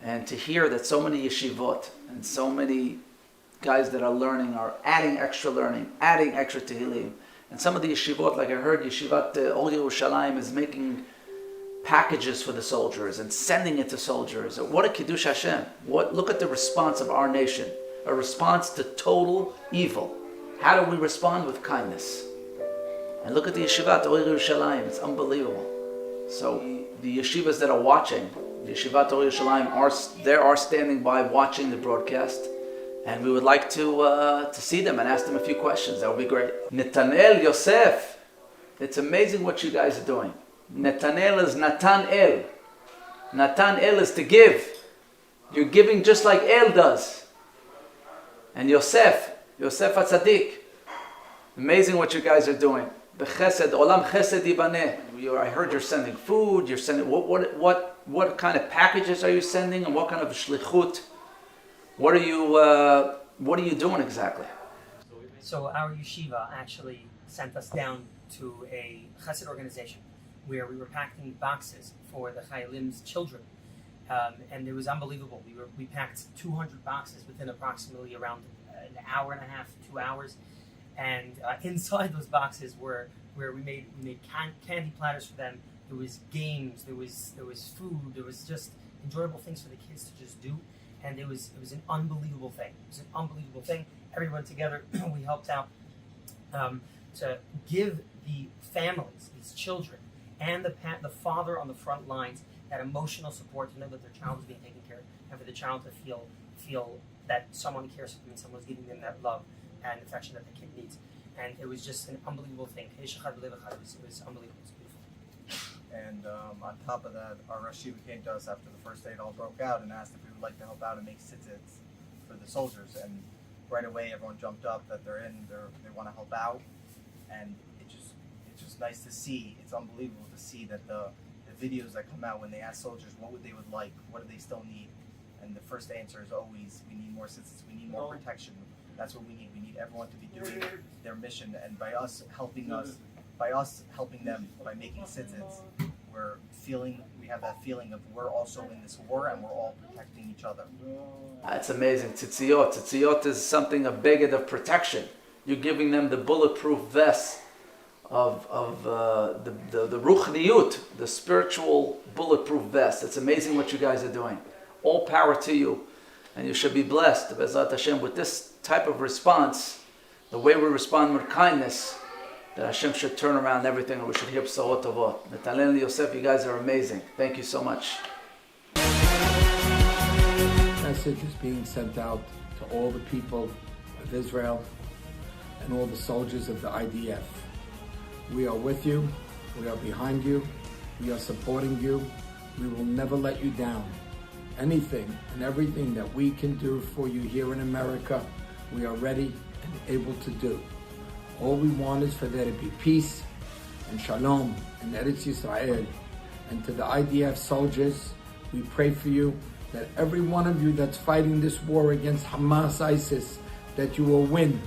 And to hear that so many yeshivot and so many guys that are learning are adding extra learning, adding extra tehillim. And some of the yeshivot, like I heard, Yeshivat Or Yerushalayim is making packages for the soldiers and sending it to soldiers. What a Kiddush Hashem. Look at the response of our nation. A response to total evil. How do we respond? With kindness. And look at the Yeshivat Or Yerushalayim. It's unbelievable. So the yeshivas that are watching, the Yeshivat Or Yerushalayim, they are standing by watching the broadcast. And we would like to see them and ask them a few questions. That would be great. Netanel Yosef. It's amazing what you guys are doing. Netanel is Natan El. Natan El is to give. You're giving just like El does. And Yosef HaTzadik. Amazing what you guys are doing. B'chesed, Olam Chesed Yibaneh. I heard you're sending food. You're sending what kind of packages are you sending, and what kind of shlichut? What are you doing exactly? So our yeshiva actually sent us down to a chesed organization where we were packing boxes for the chayalim's children, and it was unbelievable. We packed 200 boxes within approximately around an hour and a half, 2 hours, and inside those boxes were where we made candy platters for them. There was games, there was food, there was just enjoyable things for the kids to just do. And it was an unbelievable thing. It was an unbelievable thing. Everyone together, we helped out to give the families, these children, and the father on the front lines that emotional support to know that their child is being taken care of, and for the child to feel that someone cares for them and someone's giving them that love and affection that the kid needs. And it was just an unbelievable thing. It was unbelievable. It was beautiful. And on top of that, our Rosh Yeshiva came to us after the first day it all broke out and asked if we would like to help out and make tzitzits for the soldiers. And right away, everyone jumped up that they want to help out. And it's just nice to see. It's unbelievable to see that the videos that come out when they ask soldiers what they would like, what do they still need, and the first answer is always, we need more tzitzits, we need more protection. That's what we need. We need everyone to be doing their mission, and by us helping them by making tzitzits, we have that feeling of we're also in this war and we're all protecting each other. That's amazing. Tzitziot. Tzitziot is something, a beged of protection. You're giving them the bulletproof vest of the ruchniyut, the spiritual bulletproof vest. It's amazing what you guys are doing. All power to you. And you should be blessed, B'ezrat Hashem, with this type of response, the way we respond with kindness, that Hashem should turn around everything and we should hear b'sorot tovot. Netanel Yosef, you guys are amazing. Thank you so much. Message is being sent out to all the people of Israel and all the soldiers of the IDF. We are with you. We are behind you. We are supporting you. We will never let you down. Anything and everything that we can do for you here in America, we are ready and able to do. All we want is for there to be peace and shalom in Eretz Yisrael. And to the IDF soldiers, we pray for you that every one of you that's fighting this war against Hamas, ISIS, that you will win.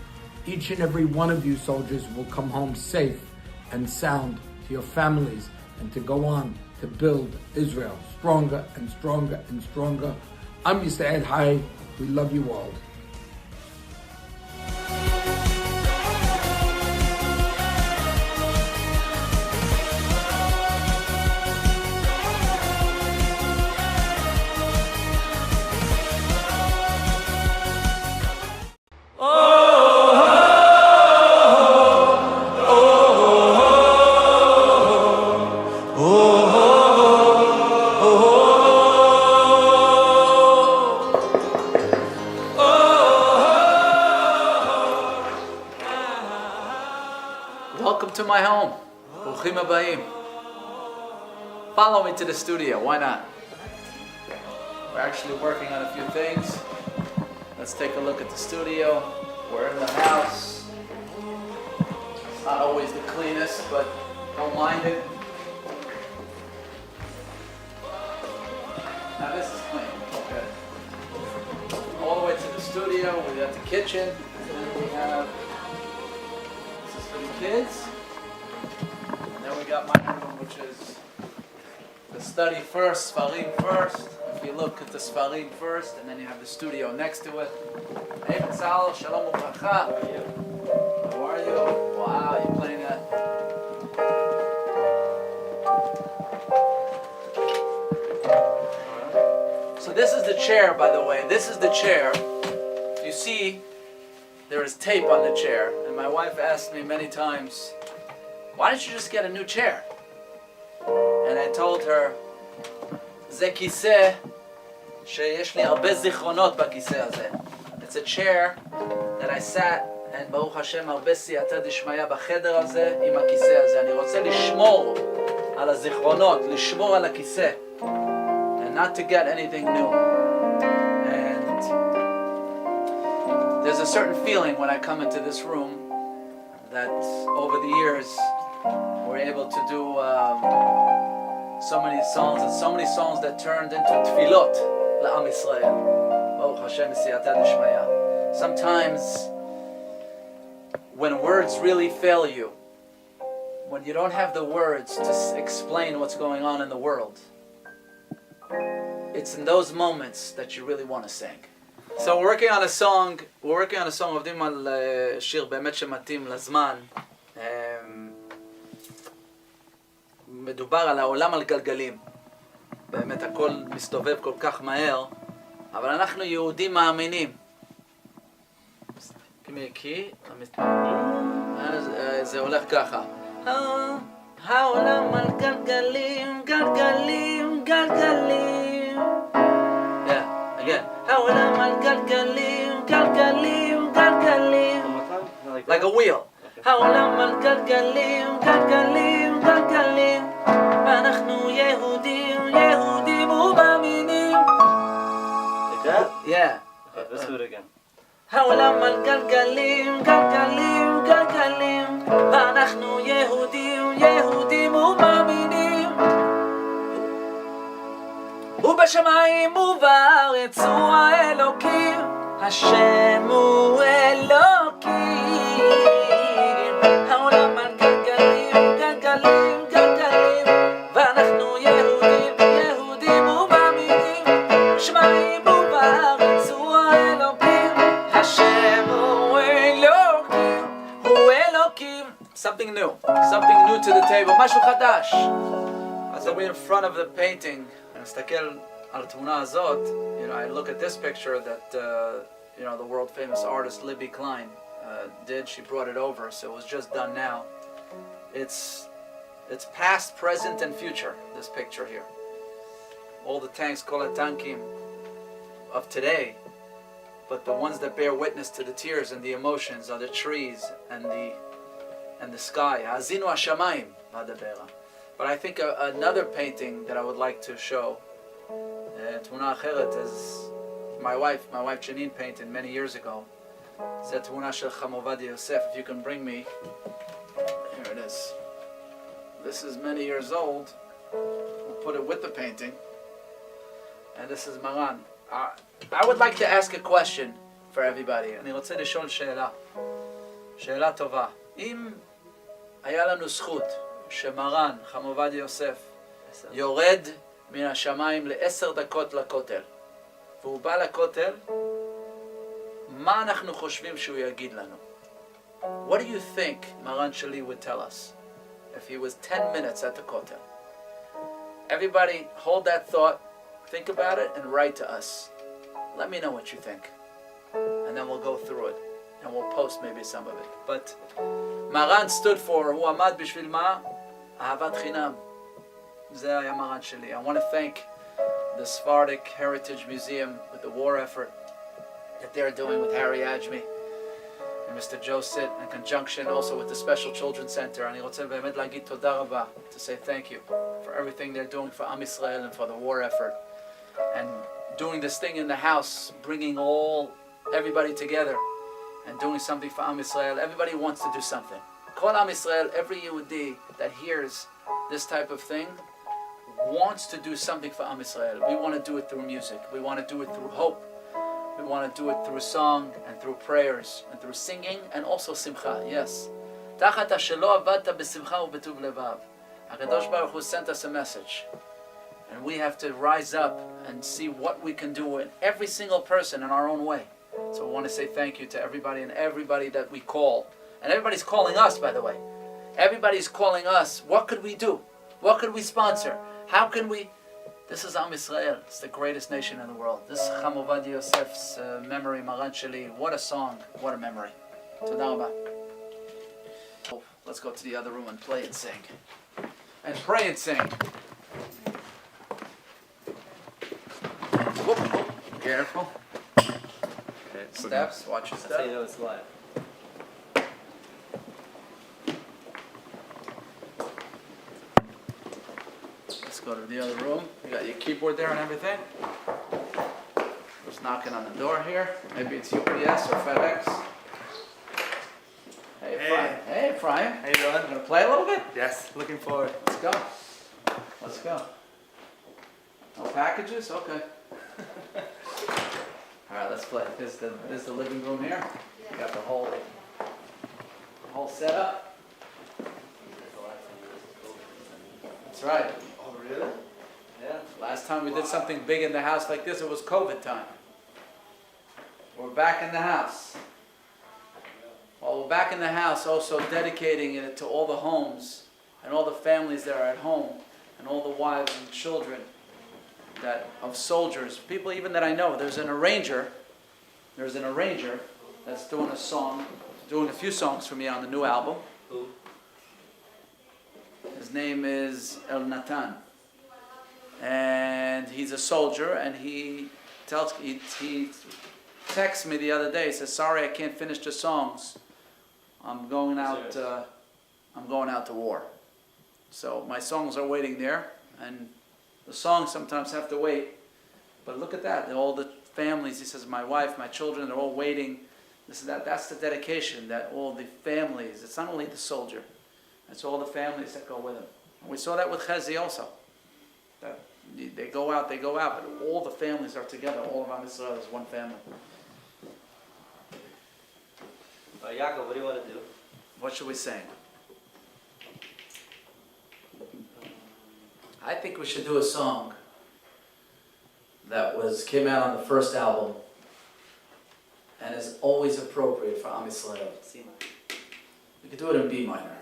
Each and every one of you soldiers will come home safe and sound to your families and to go on to build Israel stronger and stronger and stronger. Am Yisrael Hai. We love you all. Welcome to my home. Bruchim habayim. Follow me to the studio. Why not? We're actually working on a few things. Let's take a look at the studio. We're in the house. It's not always the cleanest, but don't mind it. Now this is clean. Okay. studio, we got the kitchen, and then we have, this is for the kids, and then we got my room, which is the study first, Sfarim first. If you look at the Sfarim first, and then you have the studio next to it. Hey, Betzal, Shalom Ubracha. How are you? Wow, you're playing that. So this is the chair, by the way. This is the chair. You see, there is tape on the chair. And my wife asked me many times, why don't you just get a new chair? And I told her, זה כיסא שיש לי הרבה זיכרונות בכיסא הזה. It's a chair that I sat, and ברוך השם הרבה סייעתא דשמיא בחדר הזה עם הכיסא הזה. אני רוצה לשמור על הזיכרונות, לשמור על הכיסא. And not to get anything new. And there's a certain feeling when I come into this room that over the years we're able to do so many songs, and so many songs that turned into tefillot la'am Yisrael. Baruch Hashem siyata d'shmaya. Sometimes when words really fail you, when you don't have the words to explain what's going on in the world, it's in those moments that you really want to sing. So we're working on a song, עובדים על שיר באמת שמתאים לזמן. מדובר על העולם על גלגלים. באמת הכל מסתובב כל כך מהר, אבל אנחנו יהודים מאמינים. כי זה הולך ככה. העולם על גלגלים, גלגלים, גלגלים. Yeah, again. העולם על גלגלים, גלגלים, גלגלים. Like a wheel. העולם על גלגלים, גלגלים, גלגלים. ואנחנו יהודים, יהודים ומאמינים. Yeah. Let's do it again. העולם על גלגלים, גלגלים, גלגלים. ואנחנו יהודים, יהודים ומאמינים. ובשמיים ובארץ הוא האלוקים, השם הוא אלוקים. העולם על גלגלים, גלגלים, גלגלים. ואנחנו יהודים, יהודים ומאמינים. בשמיים ובארץ הוא האלוקים, השם הוא אלוקים, הוא אלוקים. Something new to the table, משהו חדש. As we're in front of the painting, and מסתכל על התמונה הזאת, I look at this picture that the world famous artist Libby Klein did. She brought it over, so it was just done now. It's past, present, and future, this picture here. All the tanks, kol tankim of today, but the ones that bear witness to the tears and the emotions are the trees and the sky. Hazinu hashamayim v'adabera. But I think another painting that I would like to show, תמונה אחרת, is my wife Janine painted many years ago. זה תמונה של חמובד יוסף. If you can bring me, here it is. This is many years old. We'll put it with the painting. And this is Maran. I would like to ask a question for everybody. אני רוצה לשאול שאלה טובה. אם היה לנו זכות שמרן, חמובד יוסף, יורד מן השמיים ל10 דקות לכותל, והוא בא לכותל, מה אנחנו חושבים שהוא יגיד לנו? What do you think Maran Shali would tell us if he was 10 minutes at the kotel? Everybody hold that thought, think about it, and write to us. Let me know what you think. And then we'll go through it. And we'll post maybe some of it. But Maran stood for, הוא עמד בשביל מה? אהבת חינם. זה היה Maran Shali. I want to thank the Sephardic Heritage Museum with the war effort that they're doing with Harry Ajmi and Mr. Joe Sitt, in conjunction also with the Special Children's Center. אני רוצה באמת להגיד תודה רבה, to say thank you for everything they're doing for Am Yisrael and for the war effort, and doing this thing in the house, bringing everybody together and doing something for Am Yisrael. Everybody wants to do something. Kol Am Yisrael, every Yehudi that hears this type of thing wants to do something for Am Yisrael. We want to do it through music. We want to do it through hope. We want to do it through song and through prayers and through singing and also simcha, yes. תחת השלא עבדת בשמחה ובטוב לבב. HaKadosh Baruch Hu sent us a message. And we have to rise up and see what we can do in every single person in our own way. So we want to say thank you to everybody and everybody that we call. And everybody's calling us, by the way. Everybody's calling us. What could we do? What could we sponsor? How can we? This is Am Yisrael. It's the greatest nation in the world. This is Cham Ovadia Yosef's memory, Maran Sheli. What a song. What a memory. Toda Rabba. Let's go to the other room and play and sing. And pray and sing. Whoop, whoop. Careful. Okay, Steps. Watch your steps. That's how you know it's live. Let's go to the other room. You got your keyboard there and everything. Just knocking on the door here. Maybe it's UPS or FedEx. Hey, Brian. Hey, Brian. How you doing? You gonna play a little bit? Yes, looking forward. Let's go. Let's go. No packages? Okay. All right, let's play. This is the living room here. You got the whole setup. That's right. Oh, really? Yeah. Last time we did something big in the house like this, it was COVID time. We're back in the house. Well, we're back in the house, also dedicating it to all the homes and all the families that are at home and all the wives and children that of soldiers, people even that I know. There's an arranger that's doing a song, doing a few songs for me on the new album. Who? His name is El Natan, and he's a soldier. And he texted me the other day. He says, "Sorry, I can't finish the songs. I'm going out to war. So my songs are waiting there, and the songs sometimes have to wait. But look at that, all the families." He says, "My wife, my children, they're all waiting." That's the dedication that all the families. It's not only the soldier. It's all the families that go with him. And we saw that with Chezi also. That they go out, but all the families are together. All of Am Yisrael is one family. Yaakov, what do you want to do? What should we sing? I think we should do a song that came out on the first album and is always appropriate for Am Yisrael. We could do it in B minor.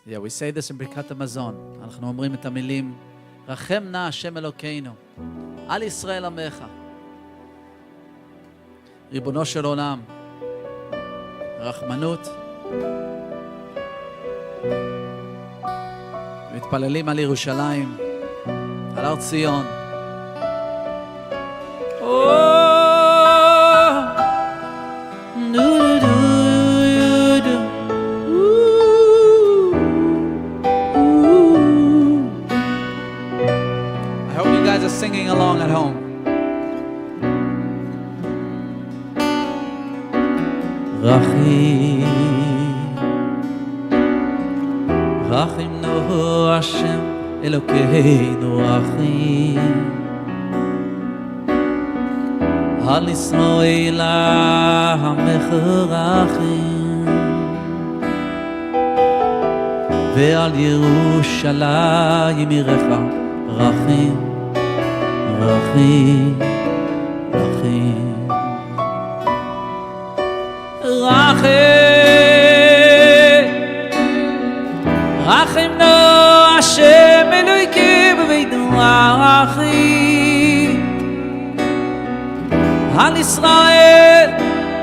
Yeah, we say this in Birkat HaMazon. אנחנו אומרים את המילים, רחם נא השם אלוקינו, על ישראל עמך. ריבונו של עולם, רחמנות. מתפללים על ירושלים, על הר ציון. I hope you guys are singing along at home. רחם נו השם אלוקינו רחם על ישראל עמך רחם ועל ירושלים עירך רחם רחם רחם רחם נו השם אלוהינו רחם על ישראל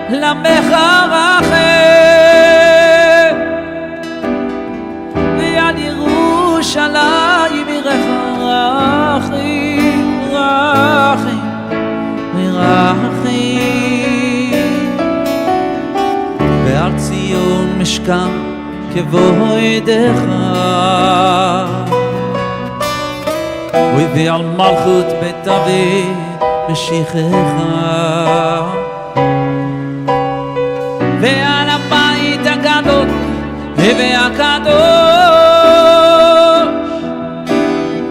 למך רחם ועל ירושלים עירך רחם רחם רחם ועל ציון משכן כבודך ועל מלכות בית דוד משיחך ועל הבית הגדול והקדוש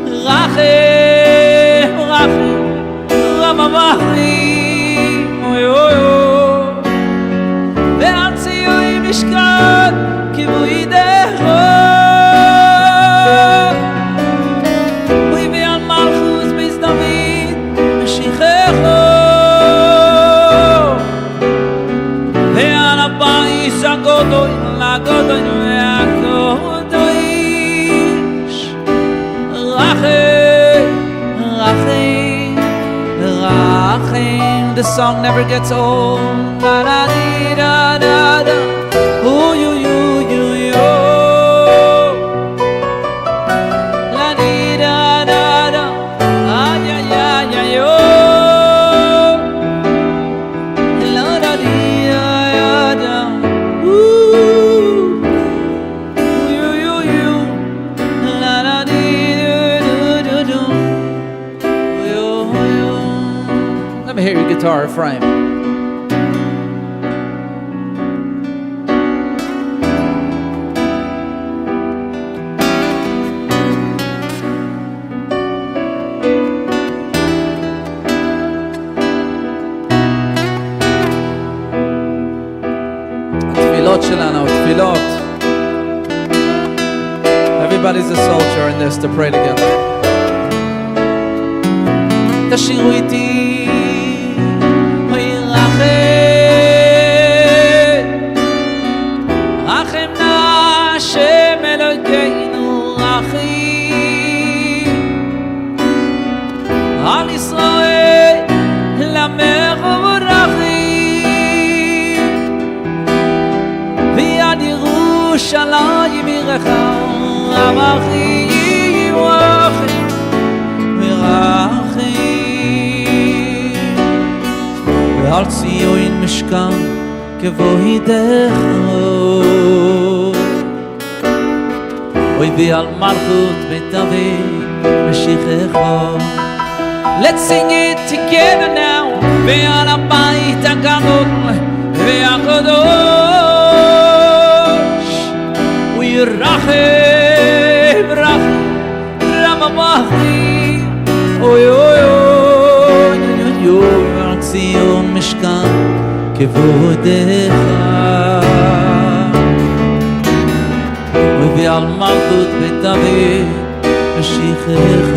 רחם this song never gets old. La da dee da da da. Ooh you you you yo. La dee da da da. Ah ya ya ya yo. La da dee da ya da. Ooh you you you. La da dee do do do. Yo yo. Let me hear your guitar frame. התפילות שלנו, תפילות. Everybody's a soldier in this to pray together. תשירו איתי. אוי רחם, רחם נא השם אלוקינו רחים. עם ישראל למך וברחים. ויד ירושלים עירך רחים ורחים ורחים. ועל ציון משכן כבוידך. אוי ועל מלכות בית דוד משיחך. Let's sing it together now. ועל הבית הגדול והקדוש. וירחם רחם רממחי. אוי אוי אוי אוי אוי על ציון משכן כבודך. אוי ועל מלכות בית דוד משיחך.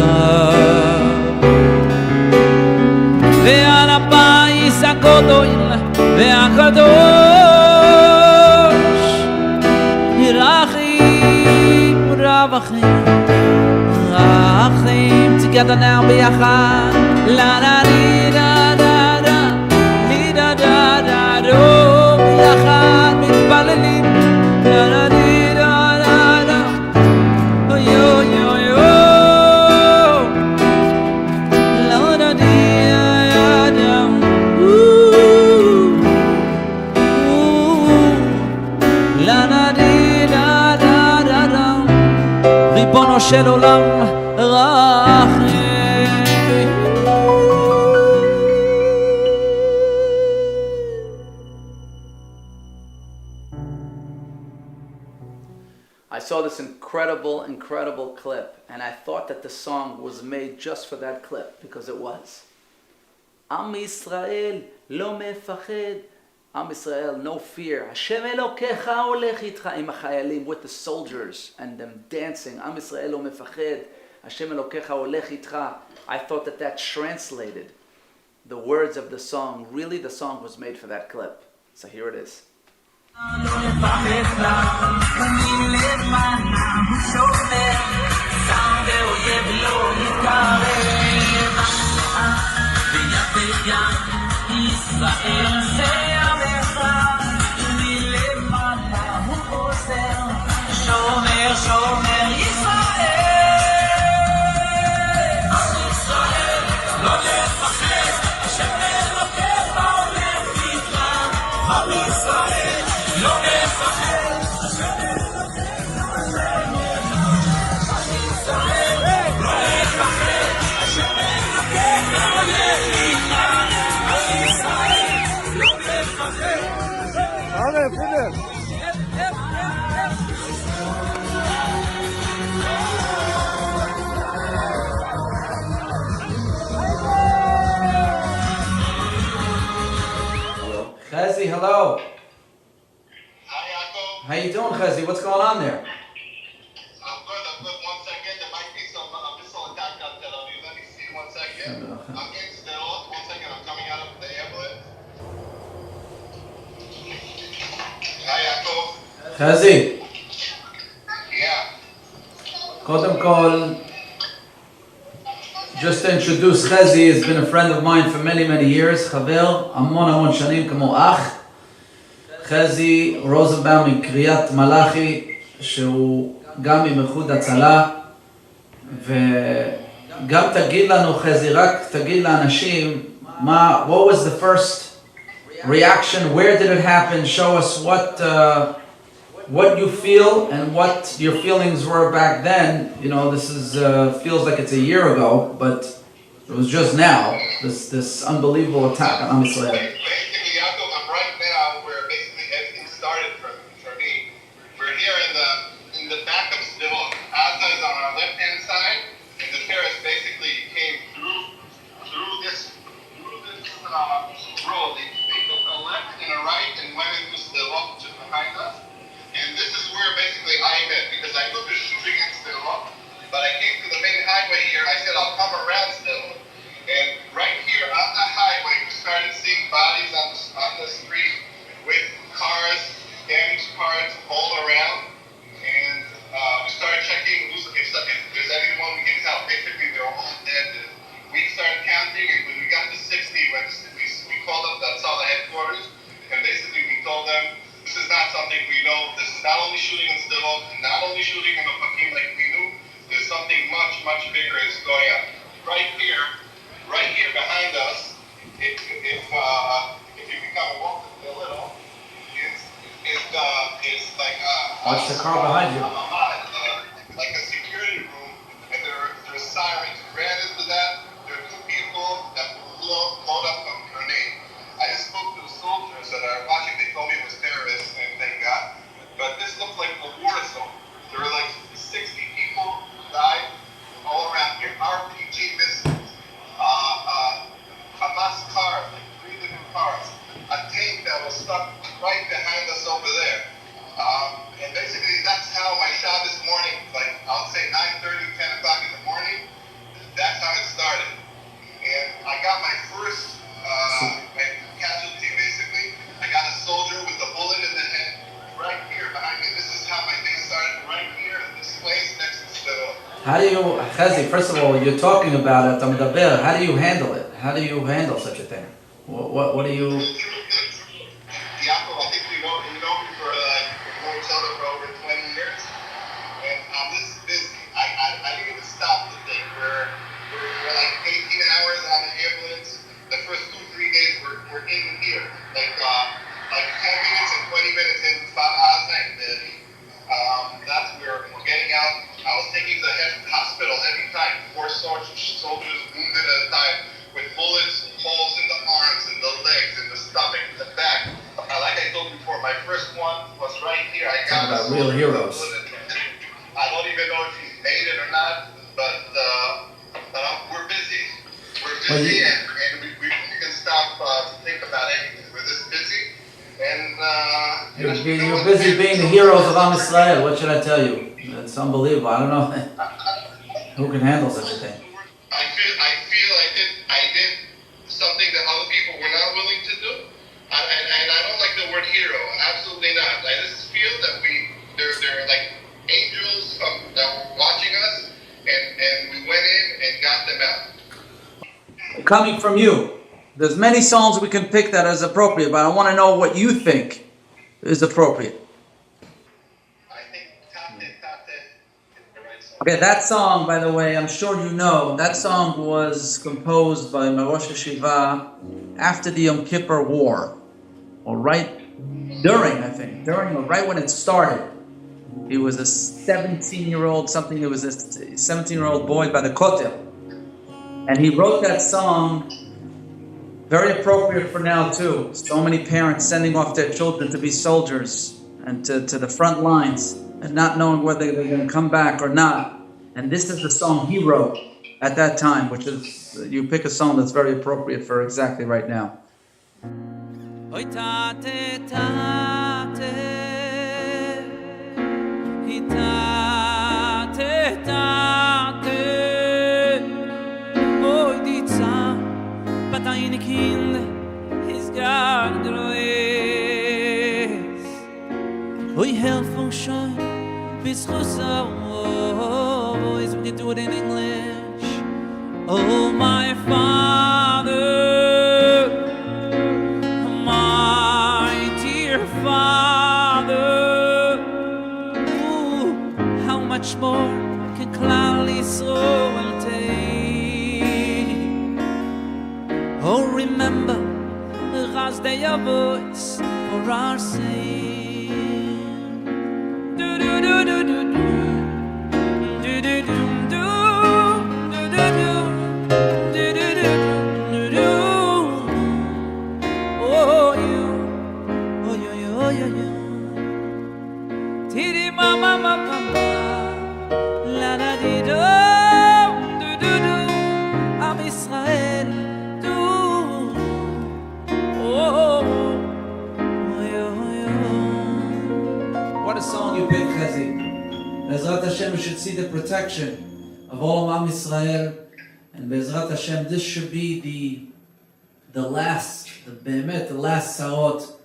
ועל הבית הגדול והקדוש. ירחם רחם רחם. Together now ביחד. La da dee da da da. Dee da da da do. ביחד מתפללים. La da dee da da da. Oh yo yo yo. La da dee da da. Ooh ooh. La da dee da da da da. ריבונו של עולם רחם. I saw this incredible clip, and I thought that the song was made just for that clip, because it was. עם ישראל לא מפחד. עם ישראל, no fear. השם אלוקיך הולך איתך. עם החיילים, with the soldiers and them dancing. עם ישראל לא מפחד. השם אלוקיך הולך איתך. I thought that that translated the words of the song. Really, the song was made for that clip. So here it is. שומר שומר ישראל. עם ישראל לא תפחד. השם אלוקיך הולך איתך. עם ישראל לא תפחד. השם אלוקיך הולך איתך. עם ישראל לא תפחד. השם אלוקיך הולך איתך. עם ישראל לא תפחד. Chezi, hello. Hi, Yaakov. How you doing, Chezi? What's going on there? I'm good. 1 second. There might be some missile attack on Tel Aviv. Let me see 1 second. I'm getting still. 1 second. I'm coming out of the airport. Hi, Yaakov. Chezi. Yeah. קודם כל, Just to introduce Chezi, has been a friend of mine for many, many years. חבר, המון שנים כמו אח. חזי רוזנבאום מקריית מלאכי, שהוא גם עם איחוד הצלה. וגם תגיד לנו, חזי, רק תגיד לאנשים, what was the first reaction? Where did it happen? Show us what you feel and what your feelings were back then. You know, this is feels like it's a year ago, but it was just now. This unbelievable attack on Am Yisrael. Basically, Yaakov, I'm right now where basically everything started for me. We're here in the back of Sderot. Gaza is on our left-hand side, and the terrorists basically came through this road. They took a left and a right and went into Sderot just behind us. And this is where basically I met, because I knew the shooting in Sderot, but I came to the main highway here. I said I'll come around Sderot, and right here on the highway we started seeing bodies on the street with cars, damaged cars all around, and we started checking if there's anyone we can help. Basically they're all dead. We started counting, and when we got to 60, we called up the Tzala headquarters, and basically we told them, this is not something we know. This is not only shooting in Sderot, and not only shooting in Ofakim like we knew. There's something much, much bigger is going on. Right here behind us, if you become a walk a little, is like Watch the car behind you. Like a security room, and there's sirens. We ran into that. There are two people that blown up a grenade. I just spoke to the soldiers that are watching. They told me it was terrorists, and thank God. But this looked like a war zone. There were like 60 people died all around here. RPG missiles, Hamas cars, like 3 different cars, a tank that was stuck right behind us over there. And basically, that's how my shot this morning, like I'll say 9:30, 10 o'clock in the morning. That's how it started. And I got my first casualty, basically. I got a soldier with a bullet in the head right here behind me. This is how my day started, right here in this place next to Sderot. How do you, Chezi, first of all, you're talking about it, how do you handle it? How do you handle such a thing? What do you... Yaakov, I think you know me for known each other for over 20 years, and I'm this busy. I didn't even stop to think. We're like 18 hours on the ambulance. The first 2-3 days we're in here, like 10 minutes and 20 minutes in that's where we're getting out. I was taking to the hospital every time. 4 soldiers wounded at a time with bullets, holes in the arms, and the legs, and the stomach, and the back. Like I told you before, my first one was right here. I got about real heroes. I don't even know if he's made it or not, but we're busy. We're busy, and we can stop to think about anything. We're this busy, and you're busy being the heroes of Am Yisrael. What should I tell you? It's unbelievable. I don't know who can handle such a thing. I feel I did something that other people were not willing to do, and I don't like the word hero. Absolutely not. I just feel that they're like angels that were watching us, and we went in and got them out. Coming from you, there's many songs we can pick that is appropriate, but I want to know what you think is appropriate. Okay, that song, by the way, I'm sure you know, that song was composed by Rosh Hashiva after the Yom Kippur War, or right when it started. He was a 17-year-old boy by the Kotel. And he wrote that song, very appropriate for now too. So many parents sending off their children to be soldiers and to the front lines and not knowing whether they're going to come back or not. And this is the song he wrote at that time, which is, you pick a song that's very appropriate for exactly right now. Deine Kind ist gar groß. Oi, help uns schon bis Russau. Is we can do it in English. Oh, my Father, my dear Father, ooh, how much more can Klal Yisrael take? Oh, remember the Chazdei voice for our sake. Do do do do do do do do do do do do do do do do. Oh you, oh you, oh you, you. Tiri mama mama mama, la la di do do do do. Am Israel do. What a song you picked, Chazi. Be'ezrat Hashem, we should see the protection of all of Am Yisrael, and Be'ezrat Hashem, this should be the last, the behemet, the last sarot